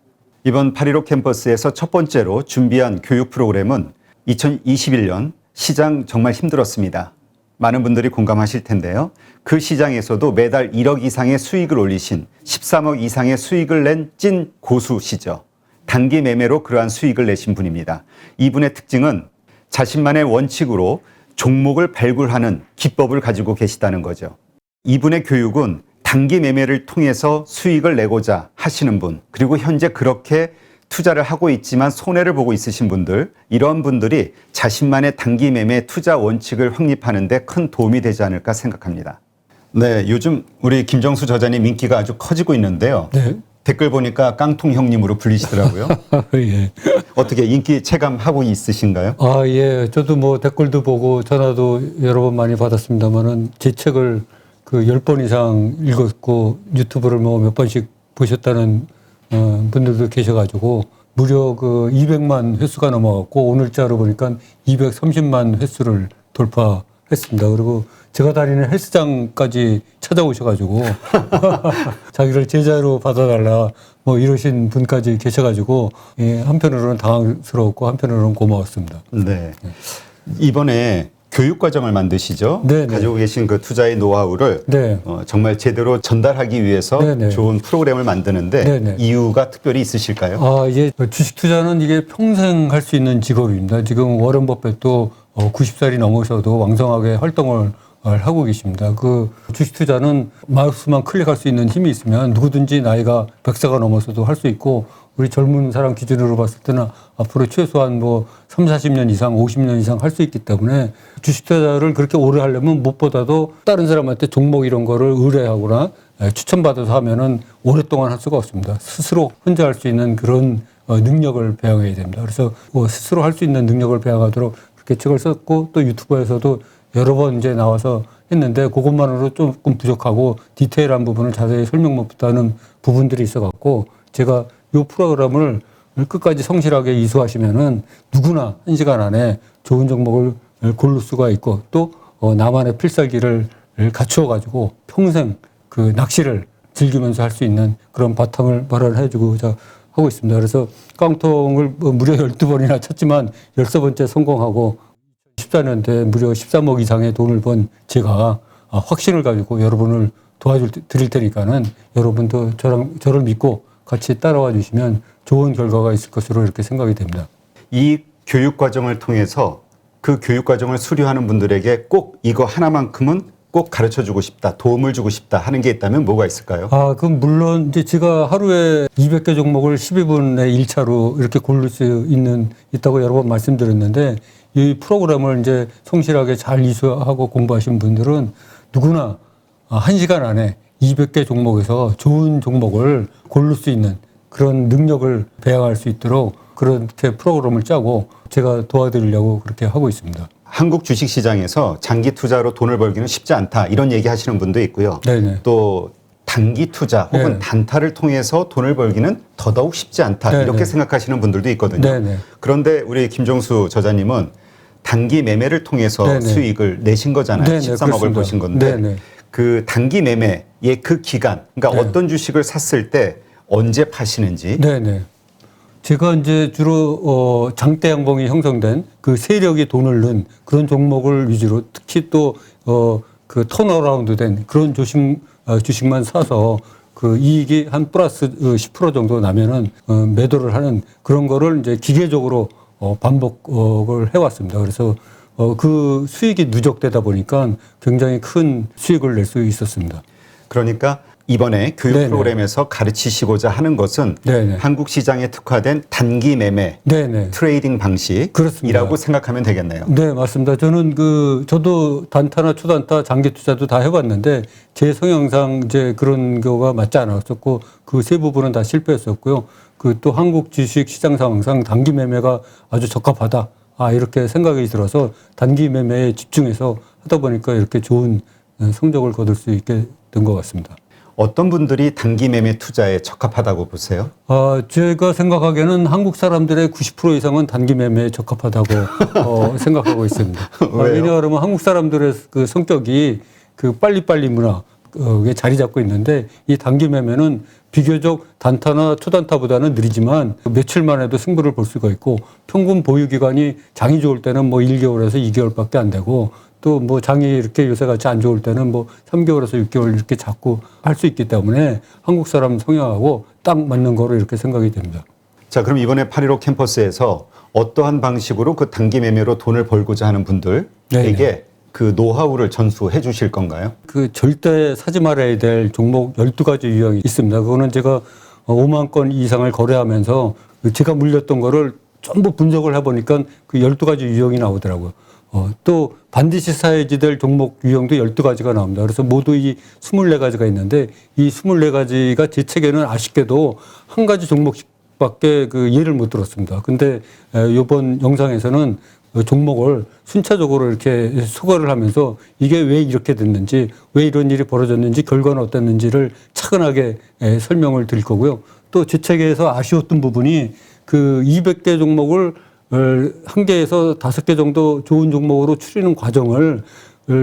Speaker 1: 이번 8.15 캠퍼스에서 첫 번째로 준비한 교육 프로그램은 2021년 시장 정말 힘들었습니다. 많은 분들이 공감하실 텐데요. 그 시장에서도 매달 1억 이상의 수익을 올리신 13억 이상의 수익을 낸 찐 고수시죠. 단기 매매로 그러한 수익을 내신 분입니다. 이분의 특징은 자신만의 원칙으로 종목을 발굴하는 기법을 가지고 계시다는 거죠. 이분의 교육은 단기 매매를 통해서 수익을 내고자 하시는 분, 그리고 현재 그렇게 투자를 하고 있지만 손해를 보고 있으신 분들, 이런 분들이 자신만의 단기 매매 투자 원칙을 확립하는 데 큰 도움이 되지 않을까 생각합니다. 네, 요즘 우리 김정수 저자님 인기가 아주 커지고 있는데요.
Speaker 3: 네.
Speaker 1: 댓글 보니까 깡통 형님으로 불리시더라고요.
Speaker 3: 예.
Speaker 1: 어떻게 인기 체감하고 있으신가요?
Speaker 3: 예. 저도 뭐 댓글도 보고 전화도 여러 번 많이 받았습니다만은 제 책을 그 10번 이상 읽었고 유튜브를 뭐 몇 번씩 보셨다는 분들도 계셔가지고 무려 그 200만 횟수가 넘어갔고 오늘자로 보니까 230만 횟수를 돌파 했습니다. 그리고 제가 다니는 헬스장까지 찾아오셔가지고 자기를 제자로 받아달라 뭐 이러신 분까지 계셔가지고 예, 한편으로는 당황스러웠고 한편으로는 고마웠습니다.
Speaker 1: 네. 이번에 교육 과정을 만드시죠?
Speaker 3: 네, 네.
Speaker 1: 가지고 계신 그 투자의 노하우를
Speaker 3: 네.
Speaker 1: 정말 제대로 전달하기 위해서
Speaker 3: 네, 네.
Speaker 1: 좋은 프로그램을 만드는데
Speaker 3: 네, 네.
Speaker 1: 이유가 특별히 있으실까요?
Speaker 3: 아, 이게 주식 투자는 이게 평생 할 수 있는 직업입니다. 지금 워런 버핏도 90살이 넘으셔도 왕성하게 활동을 하고 계십니다. 그 주식 투자는 마우스만 클릭할 수 있는 힘이 있으면 누구든지 나이가 100세가 넘어서도 할 수 있고 우리 젊은 사람 기준으로 봤을 때는 앞으로 최소한 뭐 3, 40년 이상, 50년 이상 할 수 있기 때문에 주식 투자를 그렇게 오래 하려면 무엇보다도 다른 사람한테 종목 이런 거를 의뢰하거나 추천받아서 하면은 오랫동안 할 수가 없습니다. 스스로 혼자 할 수 있는 그런 능력을 배워야 됩니다. 그래서 스스로 할 수 있는 능력을 배워가도록 그렇게 책을 썼고 또 유튜브에서도 여러 번 이제 나와서 했는데 그것만으로 조금 부족하고 디테일한 부분을 자세히 설명 못하는 부분들이 있어갖고 제가 이 프로그램을 끝까지 성실하게 이수하시면은 누구나 1시간 안에 좋은 종목을 고를 수가 있고 또 나만의 필살기를 갖추어가지고 평생 그 낚시를 즐기면서 할 수 있는 그런 바탕을 마련해주고자 하고 있습니다. 그래서 깡통을 무려 12번이나 쳤지만 13번째 성공하고 14년도에 무려 13억 이상의 돈을 번 제가 확신을 가지고 여러분을 도와드릴 테니까는 여러분도 저를 믿고 같이 따라와 주시면 좋은 결과가 있을 것으로 이렇게 생각이 됩니다.
Speaker 1: 이 교육 과정을 통해서 그 교육 과정을 수료하는 분들에게 꼭 이거 하나만큼은 꼭 가르쳐 주고 싶다, 도움을 주고 싶다 하는 게 있다면 뭐가 있을까요?
Speaker 3: 아, 그럼 물론 이제 제가 하루에 200개 종목을 12분의 1차로 이렇게 고를 수 있다고 여러 번 말씀드렸는데 이 프로그램을 이제 성실하게 잘 이수하고 공부하신 분들은 누구나 1시간 안에 200개 종목에서 좋은 종목을 고를 수 있는 그런 능력을 배양할 수 있도록 그렇게 프로그램을 짜고 제가 도와드리려고 그렇게 하고 있습니다.
Speaker 1: 한국 주식시장에서 장기 투자로 돈을 벌기는 쉽지 않다 이런 얘기 하시는 분도 있고요.
Speaker 3: 네네.
Speaker 1: 또 단기 투자 혹은
Speaker 3: 네.
Speaker 1: 단타를 통해서 돈을 벌기는 더더욱 쉽지 않다
Speaker 3: 네네.
Speaker 1: 이렇게 생각하시는 분들도 있거든요.
Speaker 3: 네네.
Speaker 1: 그런데 우리 김종수 저자님은 단기 매매를 통해서
Speaker 3: 네네.
Speaker 1: 수익을 내신 거잖아요.
Speaker 3: 네네,
Speaker 1: 13억을
Speaker 3: 그렇습니다.
Speaker 1: 보신 건데
Speaker 3: 네네.
Speaker 1: 그 단기 매매의 그 기간, 그러니까
Speaker 3: 네.
Speaker 1: 어떤 주식을 샀을 때 언제 파시는지
Speaker 3: 네네. 제가 이제 주로 장대 양봉이 형성된 그 세력이 돈을 넣은 그런 종목을 위주로 특히 또 그 턴어라운드 된 그런 주식만 사서 그 이익이 한 플러스 10% 정도 나면은 매도를 하는 그런 거를 이제 기계적으로 반복을 해왔습니다. 그래서 그 수익이 누적되다 보니까 굉장히 큰 수익을 낼 수 있었습니다.
Speaker 1: 그러니까 이번에 교육
Speaker 3: 네네.
Speaker 1: 프로그램에서 가르치시고자 하는 것은
Speaker 3: 네네.
Speaker 1: 한국 시장에 특화된 단기 매매
Speaker 3: 네네.
Speaker 1: 트레이딩 방식이라고
Speaker 3: 그렇습니다.
Speaker 1: 생각하면 되겠네요.
Speaker 3: 네, 맞습니다. 저는 저도 단타나 초단타, 장기 투자도 다 해봤는데 제 성향상 이제 그런 거가 맞지 않았었고 그 세 부분은 다 실패했었고요. 그 또 한국 주식 시장 상황상 단기 매매가 아주 적합하다. 이렇게 생각이 들어서 단기 매매에 집중해서 하다 보니까 이렇게 좋은 성적을 거둘 수 있게 된 것 같습니다.
Speaker 1: 어떤 분들이 단기 매매 투자에 적합하다고 보세요?
Speaker 3: 제가 생각하기에는 한국 사람들의 90% 이상은 단기 매매에 적합하다고 생각하고 있습니다.
Speaker 1: 왜요?
Speaker 3: 왜냐하면 한국 사람들의 그 성격이 그 빨리빨리 문화에 자리 잡고 있는데 이 단기 매매는 비교적 단타나 초단타보다는 느리지만 며칠만 해도 승부를 볼 수가 있고 평균 보유 기간이 장이 좋을 때는 뭐 1개월에서 2개월밖에 안 되고 또 뭐 장이 이렇게 요새같이 안 좋을 때는 뭐 3개월에서 6개월 이렇게 잡고 할 수 있기 때문에 한국 사람 성향하고 딱 맞는 거로 이렇게 생각이 됩니다.
Speaker 1: 자, 그럼 이번에 8.15 캠퍼스에서 어떠한 방식으로 그 단기 매매로 돈을 벌고자 하는 분들에게
Speaker 3: 네네.
Speaker 1: 그 노하우를 전수해 주실 건가요?
Speaker 3: 그 절대 사지 말아야 될 종목 12가지 유형이 있습니다. 그거는 제가 5만 건 이상을 거래하면서 제가 물렸던 거를 전부 분석을 해보니까 그 12가지 유형이 나오더라고요. 또 반드시 사야지 될 종목 유형도 12가지가 나옵니다. 그래서 모두 이 24가지가 있는데 이 24가지가 제 책에는 아쉽게도 한 가지 종목밖에 그 예를 못 들었습니다. 근데 이번 영상에서는 종목을 순차적으로 이렇게 소개를 하면서 이게 왜 이렇게 됐는지, 왜 이런 일이 벌어졌는지, 결과는 어땠는지를 차근하게 설명을 드릴 거고요. 또 제 책에서 아쉬웠던 부분이 그 200개 종목을 한 개에서 5개 정도 좋은 종목으로 추리는 과정을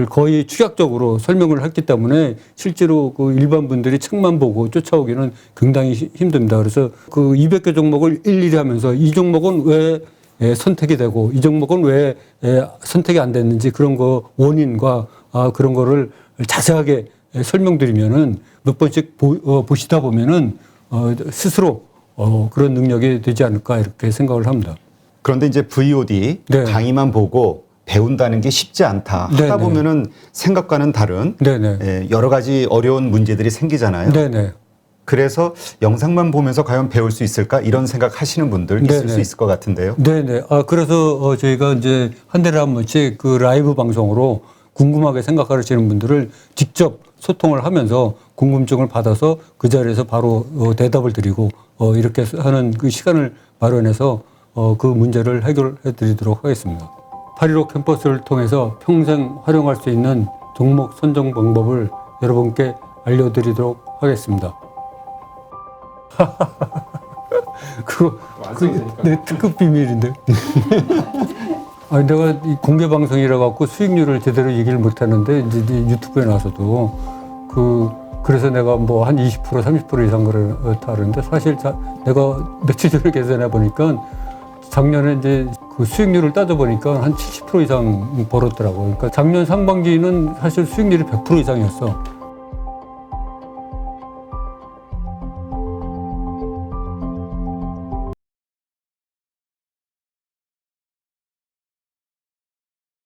Speaker 3: 거의 축약적으로 설명을 했기 때문에 실제로 그 일반 분들이 책만 보고 쫓아오기는 굉장히 힘듭니다. 그래서 그 200개 종목을 일일이 하면서 이 종목은 왜 선택이 되고 이 종목은 왜 선택이 안 됐는지 그런 거 원인과 그런 거를 자세하게 설명드리면은 몇 번씩 보시다 보면은 스스로 그런 능력이 되지 않을까 이렇게 생각을 합니다.
Speaker 1: 그런데 이제 VOD
Speaker 3: 네.
Speaker 1: 강의만 보고 배운다는 게 쉽지 않다. 하다
Speaker 3: 네네.
Speaker 1: 보면은 생각과는 다른
Speaker 3: 네네.
Speaker 1: 여러 가지 어려운 문제들이 생기잖아요.
Speaker 3: 네네.
Speaker 1: 그래서 영상만 보면서 과연 배울 수 있을까 이런 생각하시는 분들 있을
Speaker 3: 네네.
Speaker 1: 수 있을 것 같은데요.
Speaker 3: 네네. 그래서 저희가 이제 한 달에 한 번씩 그 라이브 방송으로 궁금하게 생각하시는 분들을 직접 소통을 하면서 궁금증을 받아서 그 자리에서 바로 대답을 드리고 이렇게 하는 그 시간을 마련해서 그 문제를 해결해 드리도록 하겠습니다. 8.15 캠퍼스를 통해서 평생 활용할 수 있는 종목 선정 방법을 여러분께 알려드리도록 하겠습니다. 그거 내 특급 비밀인데. 내가 이 공개 방송이라 갖고 수익률을 제대로 얘기를 못 하는데 이제 유튜브에 나와서도 그래서 내가 뭐 한 20% 30% 이상 그렇다는데 사실 내가 며칠 전에 계산해 보니까 작년에 이제 그 수익률을 따져 보니까 한 70% 이상 벌었더라고. 그러니까 작년 상반기는 사실 수익률이 100% 이상이었어.